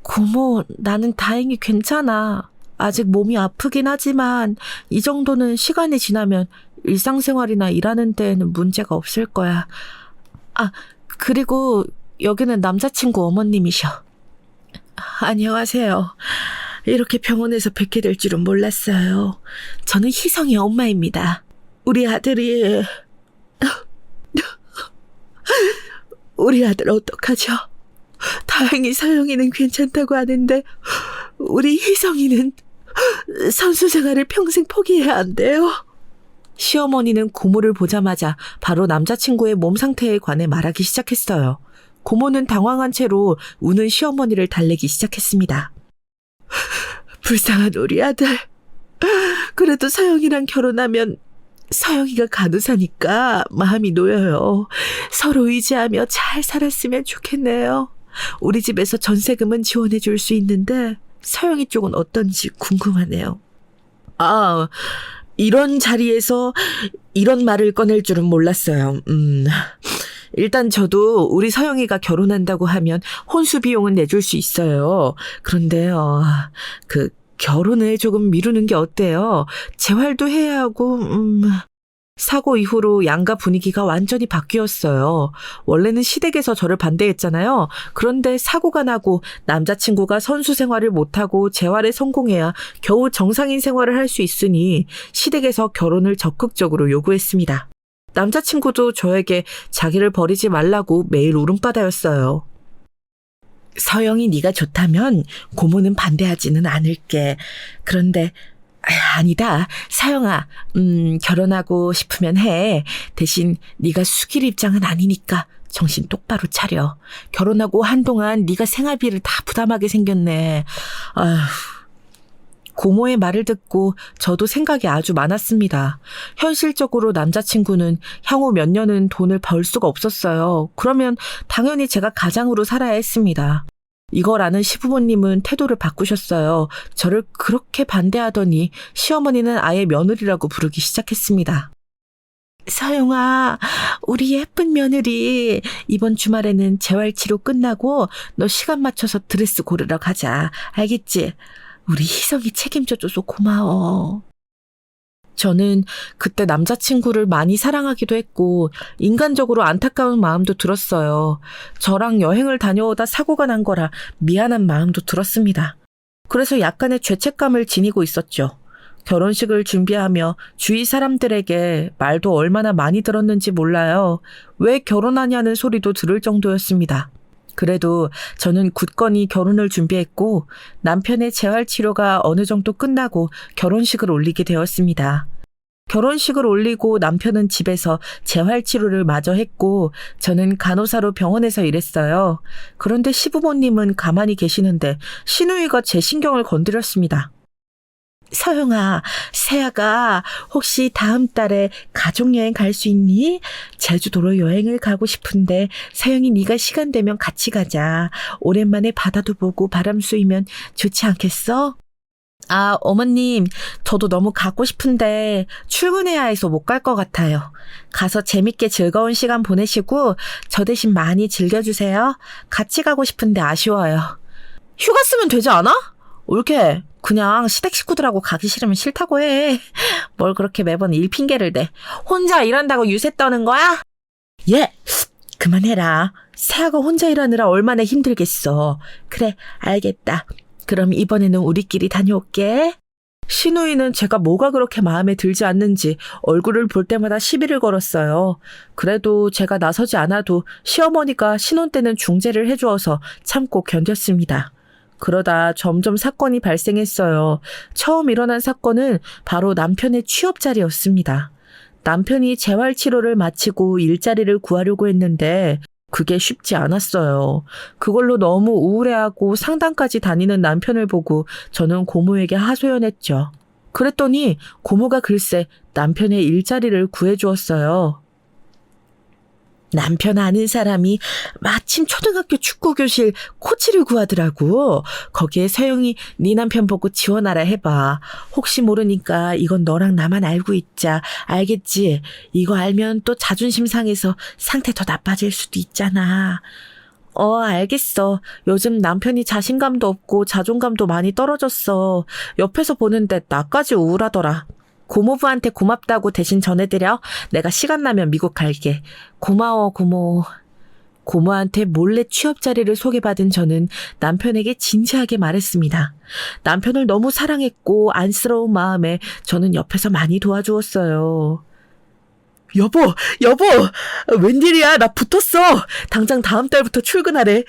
고모, 나는 다행히 괜찮아. 아직 몸이 아프긴 하지만 이 정도는 시간이 지나면 일상생활이나 일하는 데에는 문제가 없을 거야. 그리고 여기는 남자친구 어머님이셔. 안녕하세요. 이렇게 병원에서 뵙게 될 줄은 몰랐어요. 저는 희성의 엄마입니다. 우리 아들 어떡하죠? 다행히 서영이는 괜찮다고 하는데 우리 희성이는 선수 생활을 평생 포기해야 한대요. 시어머니는 고모를 보자마자 바로 남자친구의 몸 상태에 관해 말하기 시작했어요. 고모는 당황한 채로 우는 시어머니를 달래기 시작했습니다. 불쌍한 우리 아들. 그래도 서영이랑 결혼하면 서영이가 간호사니까 마음이 놓여요. 서로 의지하며 잘 살았으면 좋겠네요. 우리 집에서 전세금은 지원해 줄 수 있는데 서영이 쪽은 어떤지 궁금하네요. 아, 이런 자리에서 이런 말을 꺼낼 줄은 몰랐어요. 일단 저도 우리 서영이가 결혼한다고 하면 혼수 비용은 내줄 수 있어요. 그런데 그 결혼을 조금 미루는 게 어때요? 재활도 해야 하고 사고 이후로 양가 분위기가 완전히 바뀌었어요. 원래는 시댁에서 저를 반대했잖아요. 그런데 사고가 나고 남자친구가 선수 생활을 못하고 재활에 성공해야 겨우 정상인 생활을 할 수 있으니 시댁에서 결혼을 적극적으로 요구했습니다. 남자친구도 저에게 자기를 버리지 말라고 매일 울음바다였어요. 서영이 네가 좋다면 고모는 반대하지는 않을게. 그런데 아니다. 서영아, 결혼하고 싶으면 해. 대신 네가 숙일 입장은 아니니까 정신 똑바로 차려. 결혼하고 한동안 네가 생활비를 다 부담하게 생겼네. 아휴. 고모의 말을 듣고 저도 생각이 아주 많았습니다. 현실적으로 남자친구는 향후 몇 년은 돈을 벌 수가 없었어요. 그러면 당연히 제가 가장으로 살아야 했습니다. 이걸 아는 시부모님은 태도를 바꾸셨어요. 저를 그렇게 반대하더니 시어머니는 아예 며느리라고 부르기 시작했습니다. 서영아, 우리 예쁜 며느리, 이번 주말에는 재활치료 끝나고 너 시간 맞춰서 드레스 고르러 가자. 알겠지? 우리 희성이 책임져줘서 고마워. 저는 그때 남자친구를 많이 사랑하기도 했고 인간적으로 안타까운 마음도 들었어요. 저랑 여행을 다녀오다 사고가 난 거라 미안한 마음도 들었습니다. 그래서 약간의 죄책감을 지니고 있었죠. 결혼식을 준비하며 주위 사람들에게 말도 얼마나 많이 들었는지 몰라요. 왜 결혼하냐는 소리도 들을 정도였습니다. 그래도 저는 굳건히 결혼을 준비했고 남편의 재활치료가 어느 정도 끝나고 결혼식을 올리게 되었습니다. 결혼식을 올리고 남편은 집에서 재활치료를 마저 했고 저는 간호사로 병원에서 일했어요. 그런데 시부모님은 가만히 계시는데 시누이가 제 신경을 건드렸습니다. 서영아, 세아가 혹시 다음 달에 가족여행 갈 수 있니? 제주도로 여행을 가고 싶은데 서영이 네가 시간 되면 같이 가자. 오랜만에 바다도 보고 바람 쐬면 좋지 않겠어? 아, 어머님, 저도 너무 가고 싶은데 출근해야 해서 못 갈 것 같아요. 가서 재밌게 즐거운 시간 보내시고 저 대신 많이 즐겨주세요. 같이 가고 싶은데 아쉬워요. 휴가 쓰면 되지 않아? 올게. 그냥 시댁 식구들하고 가기 싫으면 싫다고 해. 뭘 그렇게 매번 일 핑계를 대. 혼자 일한다고 유세 떠는 거야? 예, 그만해라. 세아가 혼자 일하느라 얼마나 힘들겠어. 그래, 알겠다. 그럼 이번에는 우리끼리 다녀올게. 시누이는 제가 뭐가 그렇게 마음에 들지 않는지 얼굴을 볼 때마다 시비를 걸었어요. 그래도 제가 나서지 않아도 시어머니가 신혼 때는 중재를 해주어서 참고 견뎠습니다. 그러다 점점 사건이 발생했어요. 처음 일어난 사건은 바로 남편의 취업 자리였습니다. 남편이 재활치료를 마치고 일자리를 구하려고 했는데 그게 쉽지 않았어요. 그걸로 너무 우울해하고 상담까지 다니는 남편을 보고 저는 고모에게 하소연했죠. 그랬더니 고모가 글쎄 남편의 일자리를 구해주었어요. 남편 아는 사람이 마침 초등학교 축구교실 코치를 구하더라고. 거기에 서영이 네 남편 보고 지원하라 해봐. 혹시 모르니까 이건 너랑 나만 알고 있자. 알겠지? 이거 알면 또 자존심 상해서 상태 더 나빠질 수도 있잖아. 알겠어. 요즘 남편이 자신감도 없고 자존감도 많이 떨어졌어. 옆에서 보는데 나까지 우울하더라. 고모부한테 고맙다고 대신 전해드려. 내가 시간 나면 미국 갈게. 고마워, 고모. 고모한테 몰래 취업 자리를 소개받은 저는 남편에게 진지하게 말했습니다. 남편을 너무 사랑했고 안쓰러운 마음에 저는 옆에서 많이 도와주었어요. 여보, 웬일이야? 나 붙었어. 당장 다음 달부터 출근하래.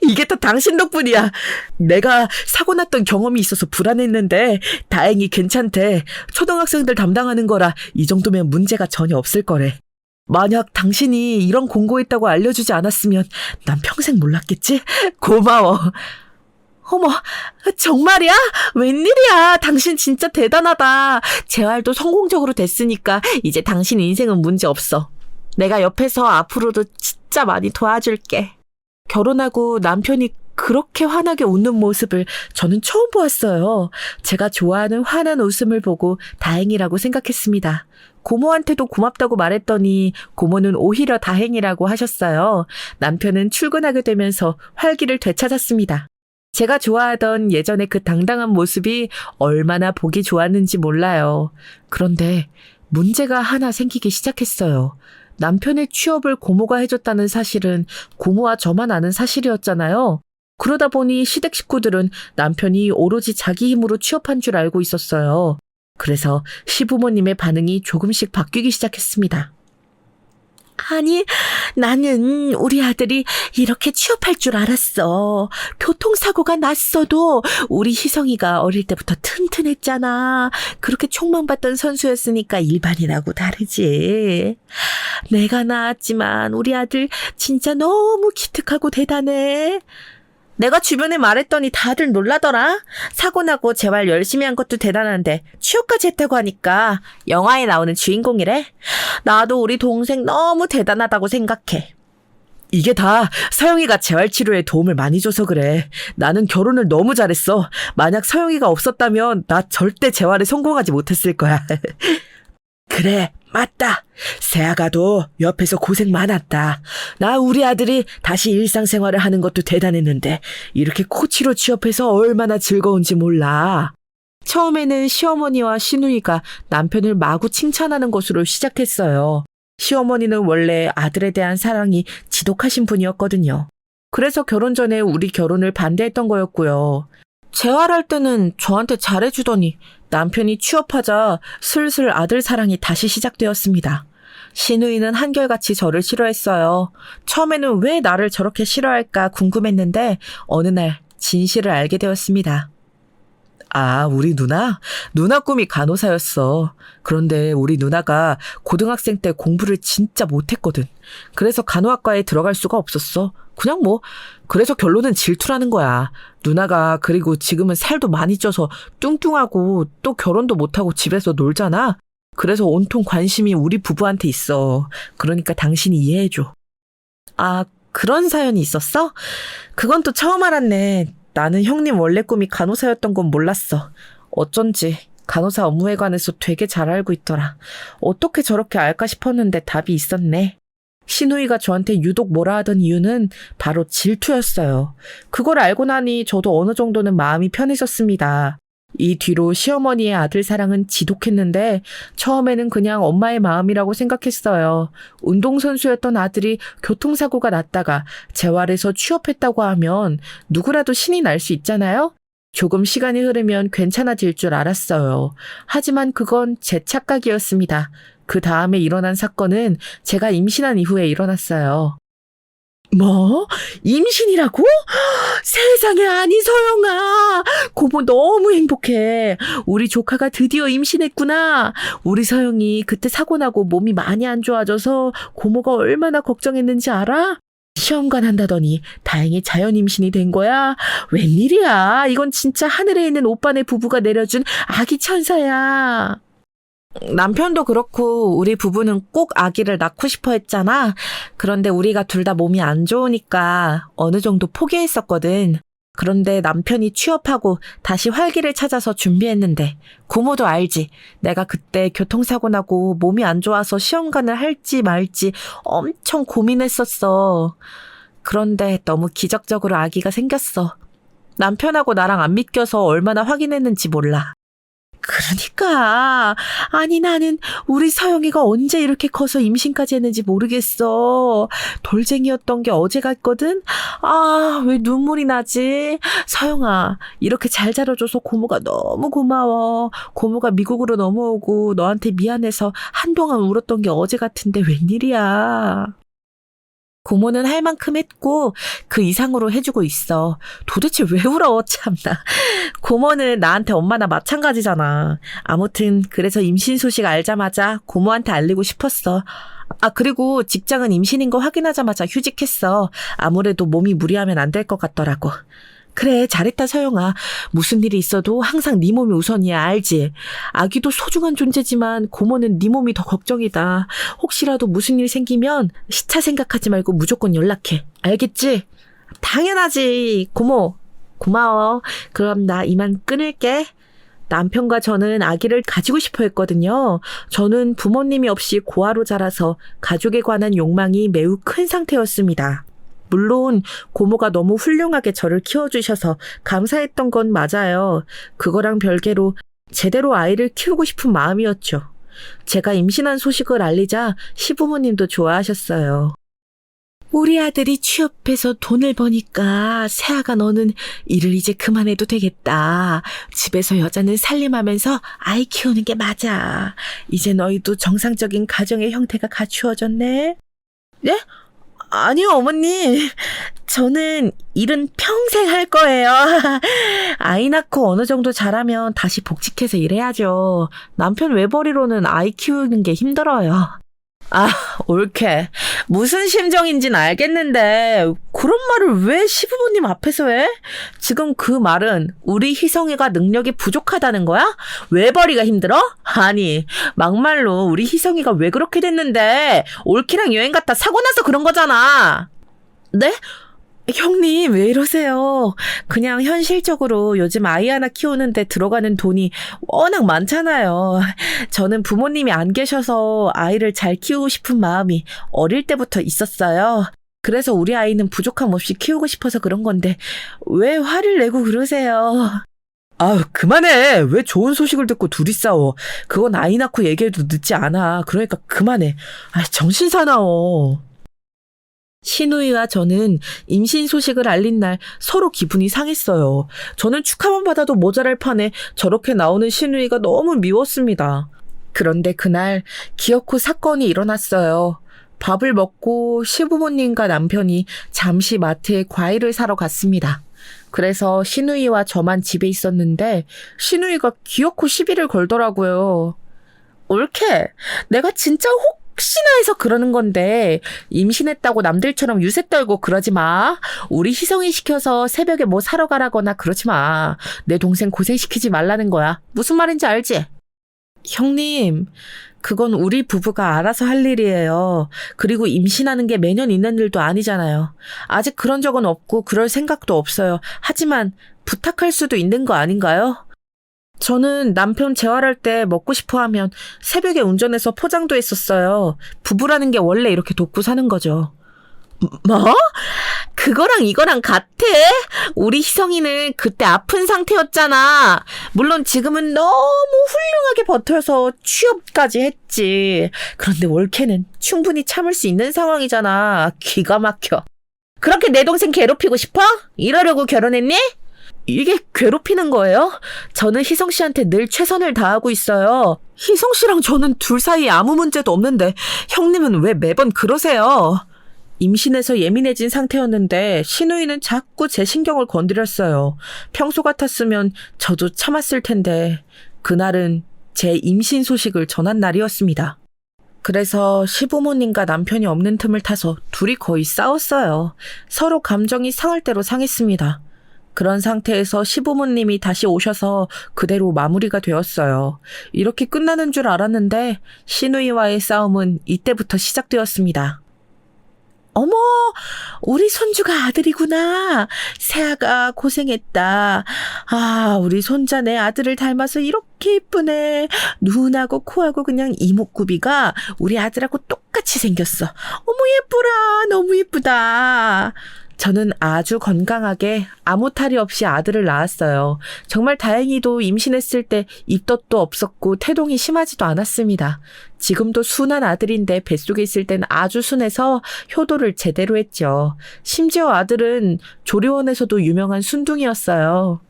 이게 다 당신 덕분이야. 내가 사고 났던 경험이 있어서 불안했는데 다행히 괜찮대. 초등학생들 담당하는 거라 이 정도면 문제가 전혀 없을 거래. 만약 당신이 이런 공고했다고 알려주지 않았으면 난 평생 몰랐겠지? 고마워. 어머, 정말이야? 웬일이야? 당신 진짜 대단하다. 재활도 성공적으로 됐으니까 이제 당신 인생은 문제 없어. 내가 옆에서 앞으로도 진짜 많이 도와줄게. 결혼하고 남편이 그렇게 환하게 웃는 모습을 저는 처음 보았어요. 제가 좋아하는 환한 웃음을 보고 다행이라고 생각했습니다. 고모한테도 고맙다고 말했더니 고모는 오히려 다행이라고 하셨어요. 남편은 출근하게 되면서 활기를 되찾았습니다. 제가 좋아하던 예전의 그 당당한 모습이 얼마나 보기 좋았는지 몰라요. 그런데 문제가 하나 생기기 시작했어요. 남편의 취업을 고모가 해줬다는 사실은 고모와 저만 아는 사실이었잖아요. 그러다 보니 시댁 식구들은 남편이 오로지 자기 힘으로 취업한 줄 알고 있었어요. 그래서 시부모님의 반응이 조금씩 바뀌기 시작했습니다. 아니, 나는 우리 아들이 이렇게 취업할 줄 알았어. 교통사고가 났어도 우리 희성이가 어릴 때부터 튼튼했잖아. 그렇게 촉망받던 선수였으니까 일반인하고 다르지. 내가 낳았지만 우리 아들 진짜 너무 기특하고 대단해. 내가 주변에 말했더니 다들 놀라더라. 사고 나고 재활 열심히 한 것도 대단한데 취업까지 했다고 하니까 영화에 나오는 주인공이래. 나도 우리 동생 너무 대단하다고 생각해. 이게 다 서영이가 재활치료에 도움을 많이 줘서 그래. 나는 결혼을 너무 잘했어. 만약 서영이가 없었다면 나 절대 재활에 성공하지 못했을 거야. 그래, 맞다. 세아가도 옆에서 고생 많았다. 나 우리 아들이 다시 일상생활을 하는 것도 대단했는데 이렇게 코치로 취업해서 얼마나 즐거운지 몰라. 처음에는 시어머니와 시누이가 남편을 마구 칭찬하는 것으로 시작했어요. 시어머니는 원래 아들에 대한 사랑이 지독하신 분이었거든요. 그래서 결혼 전에 우리 결혼을 반대했던 거였고요. 재활할 때는 저한테 잘해주더니 남편이 취업하자 슬슬 아들 사랑이 다시 시작되었습니다. 시누이는 한결같이 저를 싫어했어요. 처음에는 왜 나를 저렇게 싫어할까 궁금했는데 어느 날 진실을 알게 되었습니다. 아, 우리 누나? 누나 꿈이 간호사였어. 그런데 우리 누나가 고등학생 때 공부를 진짜 못했거든. 그래서 간호학과에 들어갈 수가 없었어. 그냥 그래서 결론은 질투라는 거야. 누나가 그리고 지금은 살도 많이 쪄서 뚱뚱하고 또 결혼도 못하고 집에서 놀잖아. 그래서 온통 관심이 우리 부부한테 있어. 그러니까 당신이 이해해줘. 아, 그런 사연이 있었어? 그건 또 처음 알았네. 나는 형님 원래 꿈이 간호사였던 건 몰랐어. 어쩐지 간호사 업무에 관해서 되게 잘 알고 있더라. 어떻게 저렇게 알까 싶었는데 답이 있었네. 시누이가 저한테 유독 뭐라 하던 이유는 바로 질투였어요. 그걸 알고 나니 저도 어느 정도는 마음이 편해졌습니다. 이 뒤로 시어머니의 아들 사랑은 지독했는데 처음에는 그냥 엄마의 마음이라고 생각했어요. 운동선수였던 아들이 교통사고가 났다가 재활해서 취업했다고 하면 누구라도 신이 날 수 있잖아요? 조금 시간이 흐르면 괜찮아질 줄 알았어요. 하지만 그건 제 착각이었습니다. 그 다음에 일어난 사건은 제가 임신한 이후에 일어났어요. 뭐? 임신이라고? 세상에, 아니 서영아. 고모 너무 행복해. 우리 조카가 드디어 임신했구나. 우리 서영이 그때 사고 나고 몸이 많이 안 좋아져서 고모가 얼마나 걱정했는지 알아? 시험관 한다더니 다행히 자연 임신이 된 거야. 웬일이야. 이건 진짜 하늘에 있는 오빠네 부부가 내려준 아기 천사야. 남편도 그렇고 우리 부부는 꼭 아기를 낳고 싶어 했잖아. 그런데 우리가 둘 다 몸이 안 좋으니까 어느 정도 포기했었거든. 그런데 남편이 취업하고 다시 활기를 찾아서 준비했는데 고모도 알지. 내가 그때 교통사고 나고 몸이 안 좋아서 시험관을 할지 말지 엄청 고민했었어. 그런데 너무 기적적으로 아기가 생겼어. 남편하고 나랑 안 믿겨서 얼마나 확인했는지 몰라. 그러니까 아니 나는 우리 서영이가 언제 이렇게 커서 임신까지 했는지 모르겠어. 돌쟁이였던 게 어제 같거든. 아, 왜 눈물이 나지? 서영아, 이렇게 잘 자라줘서 고모가 너무 고마워. 고모가 미국으로 넘어오고 너한테 미안해서 한동안 울었던 게 어제 같은데 웬일이야. 고모는 할 만큼 했고 그 이상으로 해주고 있어. 도대체 왜 울어, 참나. 고모는 나한테 엄마나 마찬가지잖아. 아무튼 그래서 임신 소식 알자마자 고모한테 알리고 싶었어. 아, 그리고 직장은 임신인 거 확인하자마자 휴직했어. 아무래도 몸이 무리하면 안 될 것 같더라고. 그래, 잘했다 서영아. 무슨 일이 있어도 항상 네 몸이 우선이야, 알지? 아기도 소중한 존재지만 고모는 네 몸이 더 걱정이다. 혹시라도 무슨 일 생기면 시차 생각하지 말고 무조건 연락해. 알겠지? 당연하지. 고모. 고마워. 그럼 나 이만 끊을게. 남편과 저는 아기를 가지고 싶어 했거든요. 저는 부모님이 없이 고아로 자라서 가족에 관한 욕망이 매우 큰 상태였습니다. 물론 고모가 너무 훌륭하게 저를 키워주셔서 감사했던 건 맞아요. 그거랑 별개로 제대로 아이를 키우고 싶은 마음이었죠. 제가 임신한 소식을 알리자 시부모님도 좋아하셨어요. 우리 아들이 취업해서 돈을 버니까 새아가 너는 일을 이제 그만해도 되겠다. 집에서 여자는 살림하면서 아이 키우는 게 맞아. 이제 너희도 정상적인 가정의 형태가 갖추어졌네. 네? 아니요, 어머니. 저는 일은 평생 할 거예요. 아이 낳고 어느 정도 자라면 다시 복직해서 일해야죠. 남편 외벌이로는 아이 키우는 게 힘들어요. 아, 옳게. 무슨 심정인진 알겠는데 그런 말을 왜 시부모님 앞에서 해? 지금 그 말은 우리 희성이가 능력이 부족하다는 거야? 외벌이가 힘들어? 아니, 막말로 우리 희성이가 왜 그렇게 됐는데 올케랑 여행 갔다 사고 나서 그런 거잖아. 네? 형님, 왜 이러세요? 그냥 현실적으로 요즘 아이 하나 키우는데 들어가는 돈이 워낙 많잖아요. 저는 부모님이 안 계셔서 아이를 잘 키우고 싶은 마음이 어릴 때부터 있었어요. 그래서 우리 아이는 부족함 없이 키우고 싶어서 그런 건데 왜 화를 내고 그러세요? 아, 그만해. 왜 좋은 소식을 듣고 둘이 싸워. 그건 아이 낳고 얘기해도 늦지 않아. 그러니까 그만해. 아, 정신 사나워. 신우이와 저는 임신 소식을 알린 날 서로 기분이 상했어요. 저는 축하만 받아도 모자랄 판에 저렇게 나오는 신우이가 너무 미웠습니다. 그런데 그날 기어코 사건이 일어났어요. 밥을 먹고 시부모님과 남편이 잠시 마트에 과일을 사러 갔습니다. 그래서 신우이와 저만 집에 있었는데 신우이가 기어코 시비를 걸더라고요. 옳게, 내가 진짜 혹시나 해서 그러는 건데 임신했다고 남들처럼 유세 떨고 그러지 마. 우리 희성이 시켜서 새벽에 뭐 사러 가라거나 그러지 마. 내 동생 고생시키지 말라는 거야. 무슨 말인지 알지? 형님, 그건 우리 부부가 알아서 할 일이에요. 그리고 임신하는 게 매년 있는 일도 아니잖아요. 아직 그런 적은 없고 그럴 생각도 없어요. 하지만 부탁할 수도 있는 거 아닌가요? 저는 남편 재활할 때 먹고 싶어 하면 새벽에 운전해서 포장도 했었어요. 부부라는 게 원래 이렇게 돕고 사는 거죠. 뭐? 그거랑 이거랑 같아? 우리 희성이는 그때 아픈 상태였잖아. 물론 지금은 너무 훌륭하게 버텨서 취업까지 했지. 그런데 올케는 충분히 참을 수 있는 상황이잖아. 기가 막혀. 그렇게 내 동생 괴롭히고 싶어? 이러려고 결혼했니? 이게 괴롭히는 거예요? 저는 희성 씨한테 늘 최선을 다하고 있어요. 희성 씨랑 저는 둘 사이에 아무 문제도 없는데 형님은 왜 매번 그러세요? 임신해서 예민해진 상태였는데 신우이는 자꾸 제 신경을 건드렸어요. 평소 같았으면 저도 참았을 텐데 그날은 제 임신 소식을 전한 날이었습니다. 그래서 시부모님과 남편이 없는 틈을 타서 둘이 거의 싸웠어요. 서로 감정이 상할 대로 상했습니다. 그런 상태에서 시부모님이 다시 오셔서 그대로 마무리가 되었어요. 이렇게 끝나는 줄 알았는데 신우이와의 싸움은 이때부터 시작되었습니다. 어머, 우리 손주가 아들이구나. 새아가 고생했다. 아, 우리 손자 내 아들을 닮아서 이렇게 예쁘네. 눈하고 코하고 그냥 이목구비가 우리 아들하고 똑같이 생겼어. 어머, 예쁘라. 너무 예쁘다. 저는 아주 건강하게 아무 탈이 없이 아들을 낳았어요. 정말 다행히도 임신했을 때 입덧도 없었고 태동이 심하지도 않았습니다. 지금도 순한 아들인데 뱃속에 있을 땐 아주 순해서 효도를 제대로 했죠. 심지어 아들은 조리원에서도 유명한 순둥이였어요.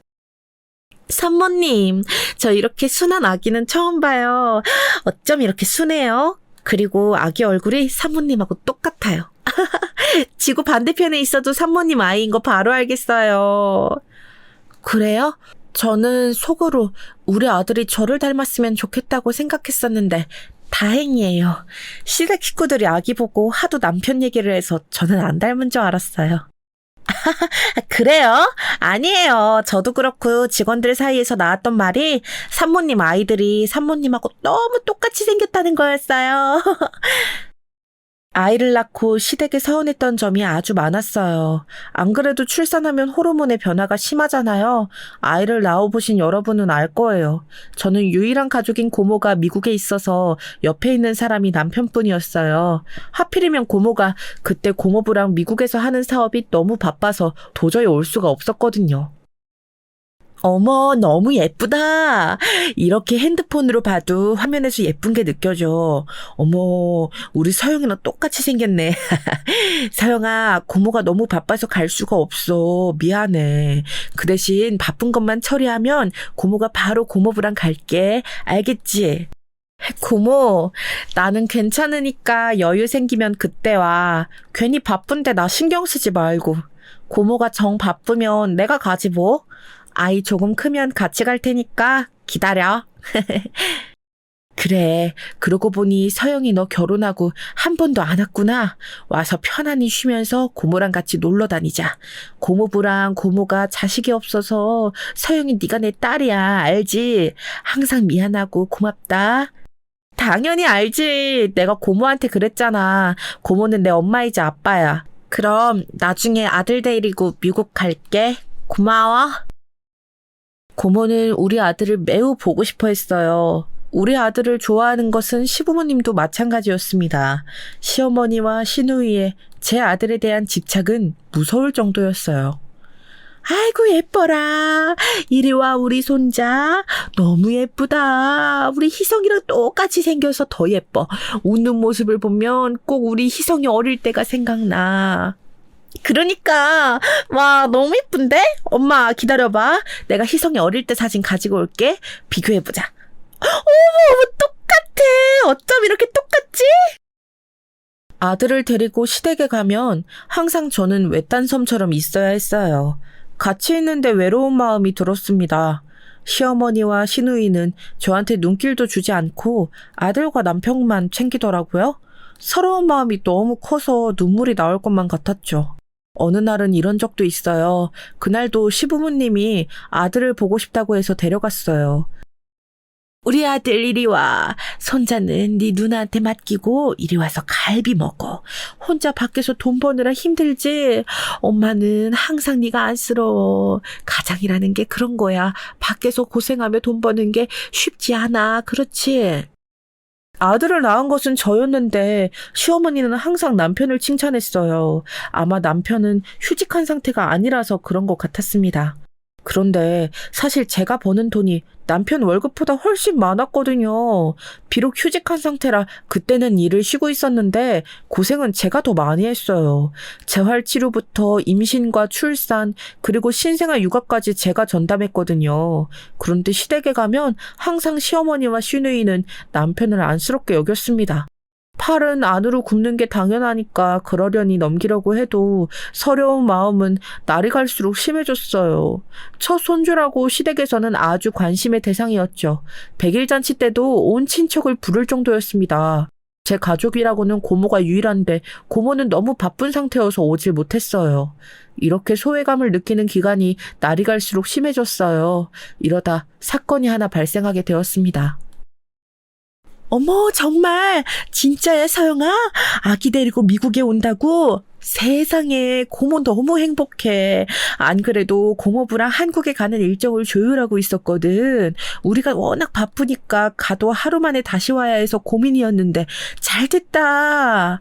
산모님, 저 이렇게 순한 아기는 처음 봐요. 어쩜 이렇게 순해요? 그리고 아기 얼굴이 산모님하고 똑같아요. 지구 반대편에 있어도 산모님 아이인 거 바로 알겠어요. 그래요? 저는 속으로 우리 아들이 저를 닮았으면 좋겠다고 생각했었는데 다행이에요. 시댁 식구들이 아기 보고 하도 남편 얘기를 해서 저는 안 닮은 줄 알았어요. 그래요? 아니에요. 저도 그렇고 직원들 사이에서 나왔던 말이 산모님 아이들이 산모님하고 너무 똑같이 생겼다는 거였어요. 아이를 낳고 시댁에 서운했던 점이 아주 많았어요. 안 그래도 출산하면 호르몬의 변화가 심하잖아요. 아이를 낳아보신 여러분은 알 거예요. 저는 유일한 가족인 고모가 미국에 있어서 옆에 있는 사람이 남편뿐이었어요. 하필이면 고모가 그때 고모부랑 미국에서 하는 사업이 너무 바빠서 도저히 올 수가 없었거든요. 어머, 너무 예쁘다. 이렇게 핸드폰으로 봐도 화면에서 예쁜 게 느껴져. 어머, 우리 서영이랑 똑같이 생겼네. 서영아, 고모가 너무 바빠서 갈 수가 없어. 미안해. 그 대신 바쁜 것만 처리하면 고모가 바로 고모부랑 갈게. 알겠지? 고모, 나는 괜찮으니까 여유 생기면 그때 와. 괜히 바쁜데 나 신경 쓰지 말고. 고모가 정 바쁘면 내가 가지 뭐. 아이 조금 크면 같이 갈 테니까 기다려. 그래, 그러고 보니 서영이 너 결혼하고 한 번도 안 왔구나. 와서 편안히 쉬면서 고모랑 같이 놀러 다니자. 고모부랑 고모가 자식이 없어서 서영이 네가 내 딸이야. 알지? 항상 미안하고 고맙다. 당연히 알지. 내가 고모한테 그랬잖아. 고모는 내 엄마이자 아빠야. 그럼 나중에 아들 데리고 미국 갈게. 고마워. 고모는 우리 아들을 매우 보고 싶어 했어요. 우리 아들을 좋아하는 것은 시부모님도 마찬가지였습니다. 시어머니와 시누이의 제 아들에 대한 집착은 무서울 정도였어요. 아이고 예뻐라. 이리 와 우리 손자. 너무 예쁘다. 우리 희성이랑 똑같이 생겨서 더 예뻐. 웃는 모습을 보면 꼭 우리 희성이 어릴 때가 생각나. 그러니까 와 너무 예쁜데? 엄마 기다려봐. 내가 희성이 어릴 때 사진 가지고 올게. 비교해보자. 어머 똑같아. 어쩜 이렇게 똑같지? 아들을 데리고 시댁에 가면 항상 저는 외딴 섬처럼 있어야 했어요. 같이 있는데 외로운 마음이 들었습니다. 시어머니와 시누이는 저한테 눈길도 주지 않고 아들과 남편만 챙기더라고요. 서러운 마음이 너무 커서 눈물이 나올 것만 같았죠. 어느 날은 이런 적도 있어요. 그날도 시부모님이 아들을 보고 싶다고 해서 데려갔어요. 우리 아들 이리 와. 손자는 네 누나한테 맡기고 이리 와서 갈비 먹어. 혼자 밖에서 돈 버느라 힘들지? 엄마는 항상 네가 안쓰러워. 가장이라는 게 그런 거야. 밖에서 고생하며 돈 버는 게 쉽지 않아. 그렇지? 아들을 낳은 것은 저였는데 시어머니는 항상 남편을 칭찬했어요. 아마 남편은 휴직한 상태가 아니라서 그런 것 같았습니다. 그런데 사실 제가 버는 돈이 남편 월급보다 훨씬 많았거든요. 비록 휴직한 상태라 그때는 일을 쉬고 있었는데 고생은 제가 더 많이 했어요. 재활치료부터 임신과 출산 그리고 신생아 육아까지 제가 전담했거든요. 그런데 시댁에 가면 항상 시어머니와 시누이는 남편을 안쓰럽게 여겼습니다. 팔은 안으로 굽는 게 당연하니까 그러려니 넘기려고 해도 서러운 마음은 날이 갈수록 심해졌어요. 첫 손주라고 시댁에서는 아주 관심의 대상이었죠. 백일잔치 때도 온 친척을 부를 정도였습니다. 제 가족이라고는 고모가 유일한데 고모는 너무 바쁜 상태여서 오질 못했어요. 이렇게 소외감을 느끼는 기간이 날이 갈수록 심해졌어요. 이러다 사건이 하나 발생하게 되었습니다. 어머, 정말 진짜야, 서영아? 아기 데리고 미국에 온다고? 세상에, 고모 너무 행복해. 안 그래도 고모부랑 한국에 가는 일정을 조율하고 있었거든. 우리가 워낙 바쁘니까 가도 하루 만에 다시 와야 해서 고민이었는데 잘 됐다.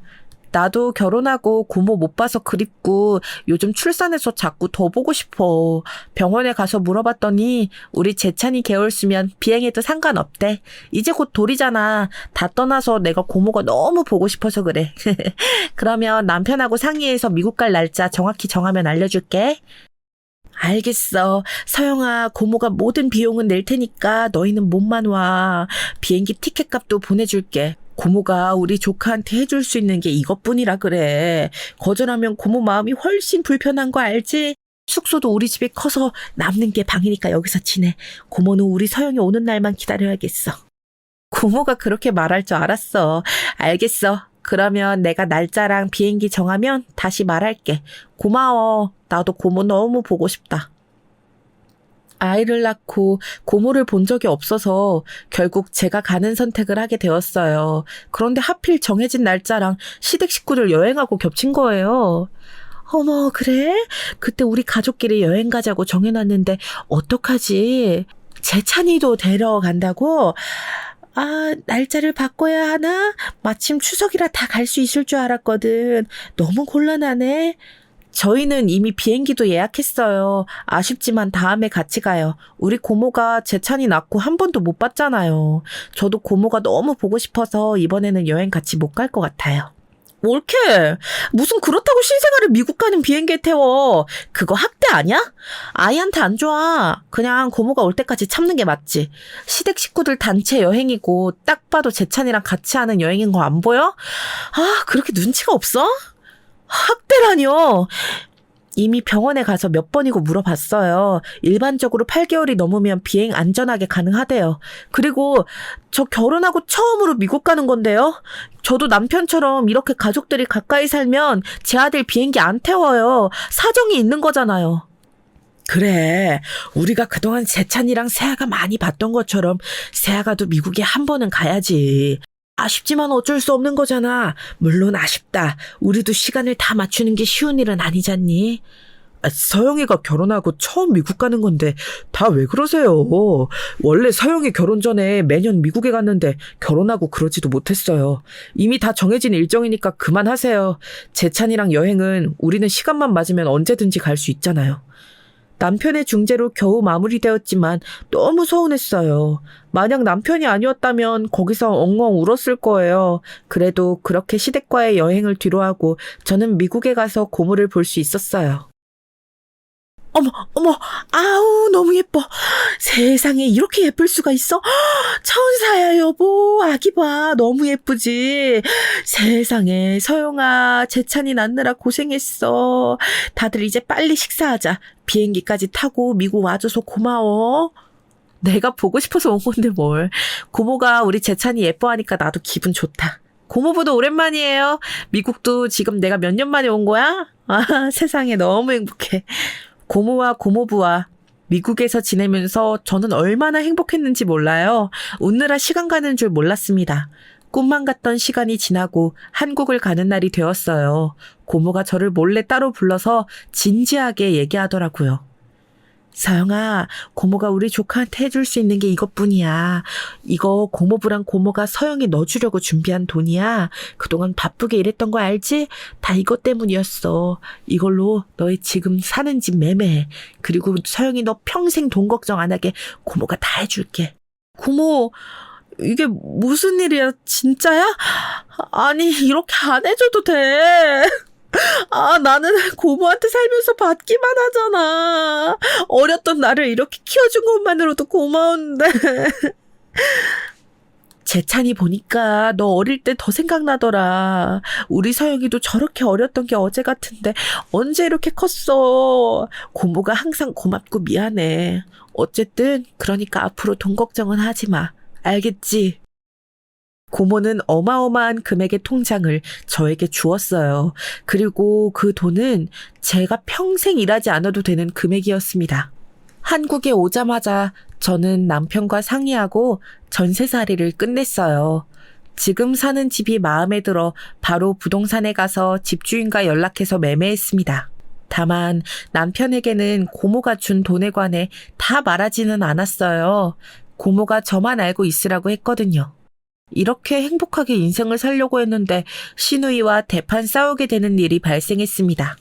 나도 결혼하고 고모 못 봐서 그립고 요즘 출산해서 자꾸 더 보고 싶어. 병원에 가서 물어봤더니 우리 재찬이 개월 쓰면 비행해도 상관없대. 이제 곧 돌이잖아. 다 떠나서 내가 고모가 너무 보고 싶어서 그래. 그러면 남편하고 상의해서 미국 갈 날짜 정확히 정하면 알려줄게. 알겠어. 서영아, 고모가 모든 비용은 낼 테니까 너희는 몸만 와. 비행기 티켓 값도 보내줄게. 고모가 우리 조카한테 해줄 수 있는 게 이것뿐이라 그래. 거절하면 고모 마음이 훨씬 불편한 거 알지? 숙소도 우리 집이 커서 남는 게 방이니까 여기서 지내. 고모는 우리 서영이 오는 날만 기다려야겠어. 고모가 그렇게 말할 줄 알았어. 알겠어. 그러면 내가 날짜랑 비행기 정하면 다시 말할게. 고마워. 나도 고모 너무 보고 싶다. 아이를 낳고 고모를 본 적이 없어서 결국 제가 가는 선택을 하게 되었어요. 그런데 하필 정해진 날짜랑 시댁 식구들 여행하고 겹친 거예요. 어머, 그래? 그때 우리 가족끼리 여행 가자고 정해놨는데 어떡하지? 재찬이도 데려간다고? 아, 날짜를 바꿔야 하나? 마침 추석이라 다 갈 수 있을 줄 알았거든. 너무 곤란하네. 저희는 이미 비행기도 예약했어요. 아쉽지만 다음에 같이 가요. 우리 고모가 재찬이 낳고 한 번도 못 봤잖아요. 저도 고모가 너무 보고 싶어서 이번에는 여행 같이 못 갈 것 같아요. 옳게. 무슨 그렇다고 신생아를 미국 가는 비행기에 태워. 그거 학대 아니야? 아이한테 안 좋아. 그냥 고모가 올 때까지 참는 게 맞지. 시댁 식구들 단체 여행이고 딱 봐도 재찬이랑 같이 하는 여행인 거 안 보여? 아, 그렇게 눈치가 없어? 학대라뇨. 이미 병원에 가서 몇 번이고 물어봤어요. 일반적으로 8개월이 넘으면 비행 안전하게 가능하대요. 그리고 저 결혼하고 처음으로 미국 가는 건데요. 저도 남편처럼 이렇게 가족들이 가까이 살면 제 아들 비행기 안 태워요. 사정이 있는 거잖아요. 그래, 우리가 그동안 재찬이랑 세아가 많이 봤던 것처럼 세아가도 미국에 한 번은 가야지. 아쉽지만 어쩔 수 없는 거잖아. 물론 아쉽다. 우리도 시간을 다 맞추는 게 쉬운 일은 아니잖니. 서영이가 결혼하고 처음 미국 가는 건데 다 왜 그러세요? 원래 서영이 결혼 전에 매년 미국에 갔는데 결혼하고 그러지도 못했어요. 이미 다 정해진 일정이니까 그만하세요. 재찬이랑 여행은 우리는 시간만 맞으면 언제든지 갈 수 있잖아요. 남편의 중재로 겨우 마무리되었지만 너무 서운했어요. 만약 남편이 아니었다면 거기서 엉엉 울었을 거예요. 그래도 그렇게 시댁과의 여행을 뒤로하고 저는 미국에 가서 고모를 볼 수 있었어요. 어머, 어머, 아우, 너무 예뻐. 세상에 이렇게 예쁠 수가 있어? 천사야, 여보. 아기 봐. 너무 예쁘지? 세상에, 서영아, 재찬이 낳느라 고생했어. 다들 이제 빨리 식사하자. 비행기까지 타고 미국 와줘서 고마워. 내가 보고 싶어서 온 건데 뭘. 고모가 우리 재찬이 예뻐하니까 나도 기분 좋다. 고모부도 오랜만이에요. 미국도 지금 내가 몇 년 만에 온 거야? 아, 세상에 너무 행복해. 고모와 고모부와 미국에서 지내면서 저는 얼마나 행복했는지 몰라요. 웃느라 시간 가는 줄 몰랐습니다. 꿈만 같던 시간이 지나고 한국을 가는 날이 되었어요. 고모가 저를 몰래 따로 불러서 진지하게 얘기하더라고요. 서영아, 고모가 우리 조카한테 해줄 수 있는 게 이것뿐이야. 이거 고모부랑 고모가 서영이 넣어주려고 준비한 돈이야. 그동안 바쁘게 일했던 거 알지? 다 이것 때문이었어. 이걸로 너의 지금 사는 집 매매해. 그리고 서영이 너 평생 돈 걱정 안 하게 고모가 다 해줄게. 고모, 이게 무슨 일이야? 진짜야? 아니, 이렇게 안 해줘도 돼. 아, 나는 고모한테 살면서 받기만 하잖아. 어렸던 나를 이렇게 키워준 것만으로도 고마운데. 재찬이 보니까 너 어릴 때 더 생각나더라. 우리 서영이도 저렇게 어렸던 게 어제 같은데 언제 이렇게 컸어. 고모가 항상 고맙고 미안해. 어쨌든 그러니까 앞으로 돈 걱정은 하지 마. 알겠지? 고모는 어마어마한 금액의 통장을 저에게 주었어요. 그리고 그 돈은 제가 평생 일하지 않아도 되는 금액이었습니다. 한국에 오자마자 저는 남편과 상의하고 전세살이를 끝냈어요. 지금 사는 집이 마음에 들어 바로 부동산에 가서 집주인과 연락해서 매매했습니다. 다만 남편에게는 고모가 준 돈에 관해 다 말하지는 않았어요. 고모가 저만 알고 있으라고 했거든요. 이렇게 행복하게 인생을 살려고 했는데 시누이와 대판 싸우게 되는 일이 발생했습니다.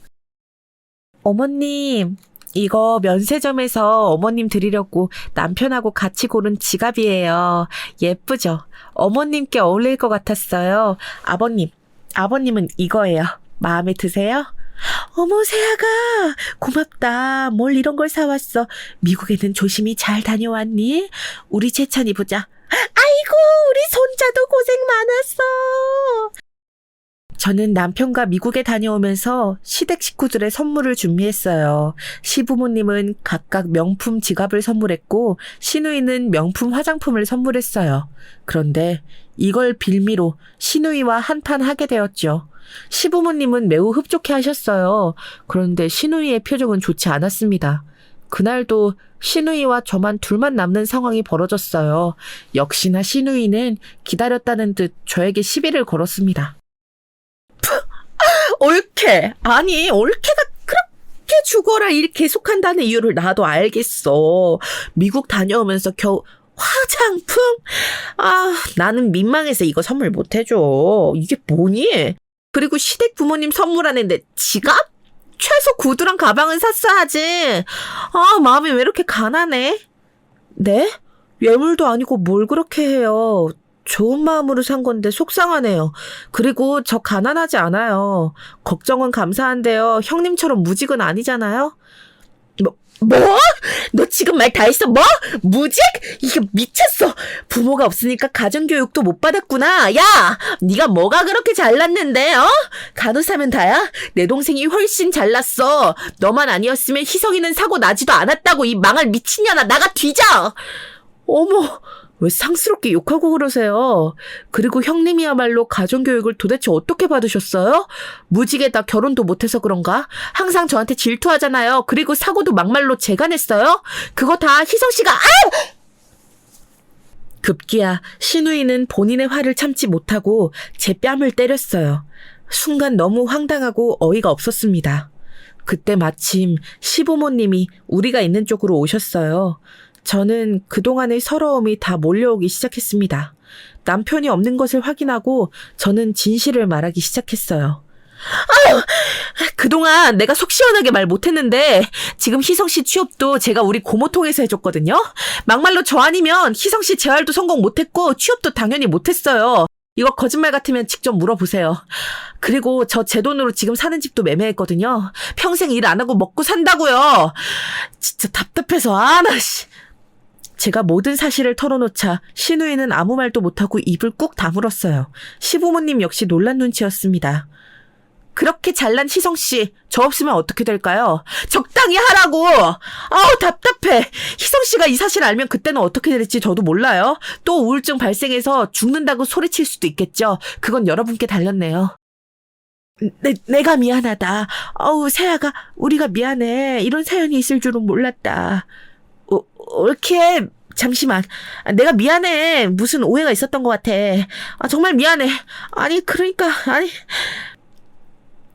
어머님, 이거 면세점에서 어머님 드리려고 남편하고 같이 고른 지갑이에요. 예쁘죠? 어머님께 어울릴 것 같았어요. 아버님은 이거예요. 마음에 드세요? 어머, 세아가 고맙다. 뭘 이런 걸 사왔어. 미국에는 조심히 잘 다녀왔니? 우리 재찬이 보자. 아이고, 우리 손자도 고생 많았어. 저는 남편과 미국에 다녀오면서 시댁 식구들의 선물을 준비했어요. 시부모님은 각각 명품 지갑을 선물했고 시누이는 명품 화장품을 선물했어요. 그런데 이걸 빌미로 시누이와 한판 하게 되었죠. 시부모님은 매우 흡족해 하셨어요. 그런데 시누이의 표정은 좋지 않았습니다. 그날도 신우이와 저만 둘만 남는 상황이 벌어졌어요. 역시나 신우이는 기다렸다는 듯 저에게 시비를 걸었습니다. 올케! 아니, 올케가 그렇게 죽어라 일 계속한다는 이유를 나도 알겠어. 미국 다녀오면서 겨우 화장품? 아, 나는 민망해서 이거 선물 못 해줘. 이게 뭐니? 그리고 시댁 부모님 선물하는데 지갑? 최소 구두랑 가방은 샀어야지. 아, 마음이 왜 이렇게 가난해? 네? 예물도 아니고 뭘 그렇게 해요. 좋은 마음으로 산 건데 속상하네요. 그리고 저 가난하지 않아요. 걱정은 감사한데요. 형님처럼 무직은 아니잖아요. 뭐? 너 지금 말 다 했어? 뭐? 무직? 이게 미쳤어. 부모가 없으니까 가정교육도 못 받았구나. 야! 네가 뭐가 그렇게 잘났는데? 간호사면 다야? 내 동생이 훨씬 잘났어. 너만 아니었으면 희성이는 사고 나지도 않았다고. 이 망할 미친년아. 나가 뒤져! 어머, 왜 상스럽게 욕하고 그러세요? 그리고 형님이야말로 가정교육을 도대체 어떻게 받으셨어요? 무직에다 결혼도 못해서 그런가? 항상 저한테 질투하잖아요. 그리고 사고도 막말로 제가 냈어요? 그거 다 희성씨가 급기야 신우이는 본인의 화를 참지 못하고 제 뺨을 때렸어요. 순간 너무 황당하고 어이가 없었습니다. 그때 마침 시부모님이 우리가 있는 쪽으로 오셨어요. 저는 그동안의 서러움이 다 몰려오기 시작했습니다. 남편이 없는 것을 확인하고 저는 진실을 말하기 시작했어요. 그동안 내가 속 시원하게 말 못했는데 지금 희성씨 취업도 제가 우리 고모 통해서 해줬거든요. 막말로 저 아니면 희성씨 재활도 성공 못했고 취업도 당연히 못했어요. 이거 거짓말 같으면 직접 물어보세요. 그리고 저 제 돈으로 지금 사는 집도 매매했거든요. 평생 일 안 하고 먹고 산다고요. 진짜 답답해서 제가 모든 사실을 털어놓자 신우이는 아무 말도 못하고 입을 꾹 다물었어요. 시부모님 역시 놀란 눈치였습니다. 그렇게 잘난 희성씨, 저 없으면 어떻게 될까요? 적당히 하라고! 아우, 답답해. 희성씨가 이 사실 알면 그때는 어떻게 될지 저도 몰라요. 또 우울증 발생해서 죽는다고 소리칠 수도 있겠죠. 그건 여러분께 달렸네요. 내가 미안하다. 어우, 세아가, 우리가 미안해. 이런 사연이 있을 줄은 몰랐다. 옳게, 잠시만. 내가 미안해. 무슨 오해가 있었던 것 같아. 정말 미안해. 아니.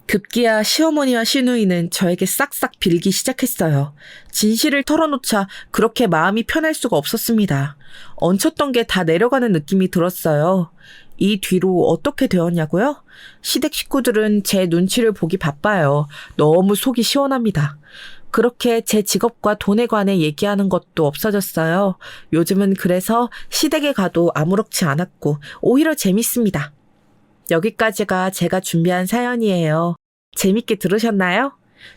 급기야 시어머니와 시누이는 저에게 싹싹 빌기 시작했어요. 진실을 털어놓자 그렇게 마음이 편할 수가 없었습니다. 얹혔던 게 다 내려가는 느낌이 들었어요. 이 뒤로 어떻게 되었냐고요? 시댁 식구들은 제 눈치를 보기 바빠요. 너무 속이 시원합니다. 그렇게 제 직업과 돈에 관해 얘기하는 것도 없어졌어요. 요즘은 그래서 시댁에 가도 아무렇지 않았고 오히려 재밌습니다. 여기까지가 제가 준비한 사연이에요. 재밌게 들으셨나요?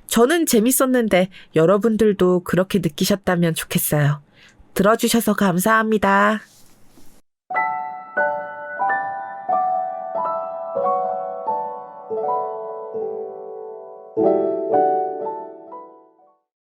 저는 재밌었는데 여러분들도 그렇게 느끼셨다면 좋겠어요. 들어주셔서 감사합니다.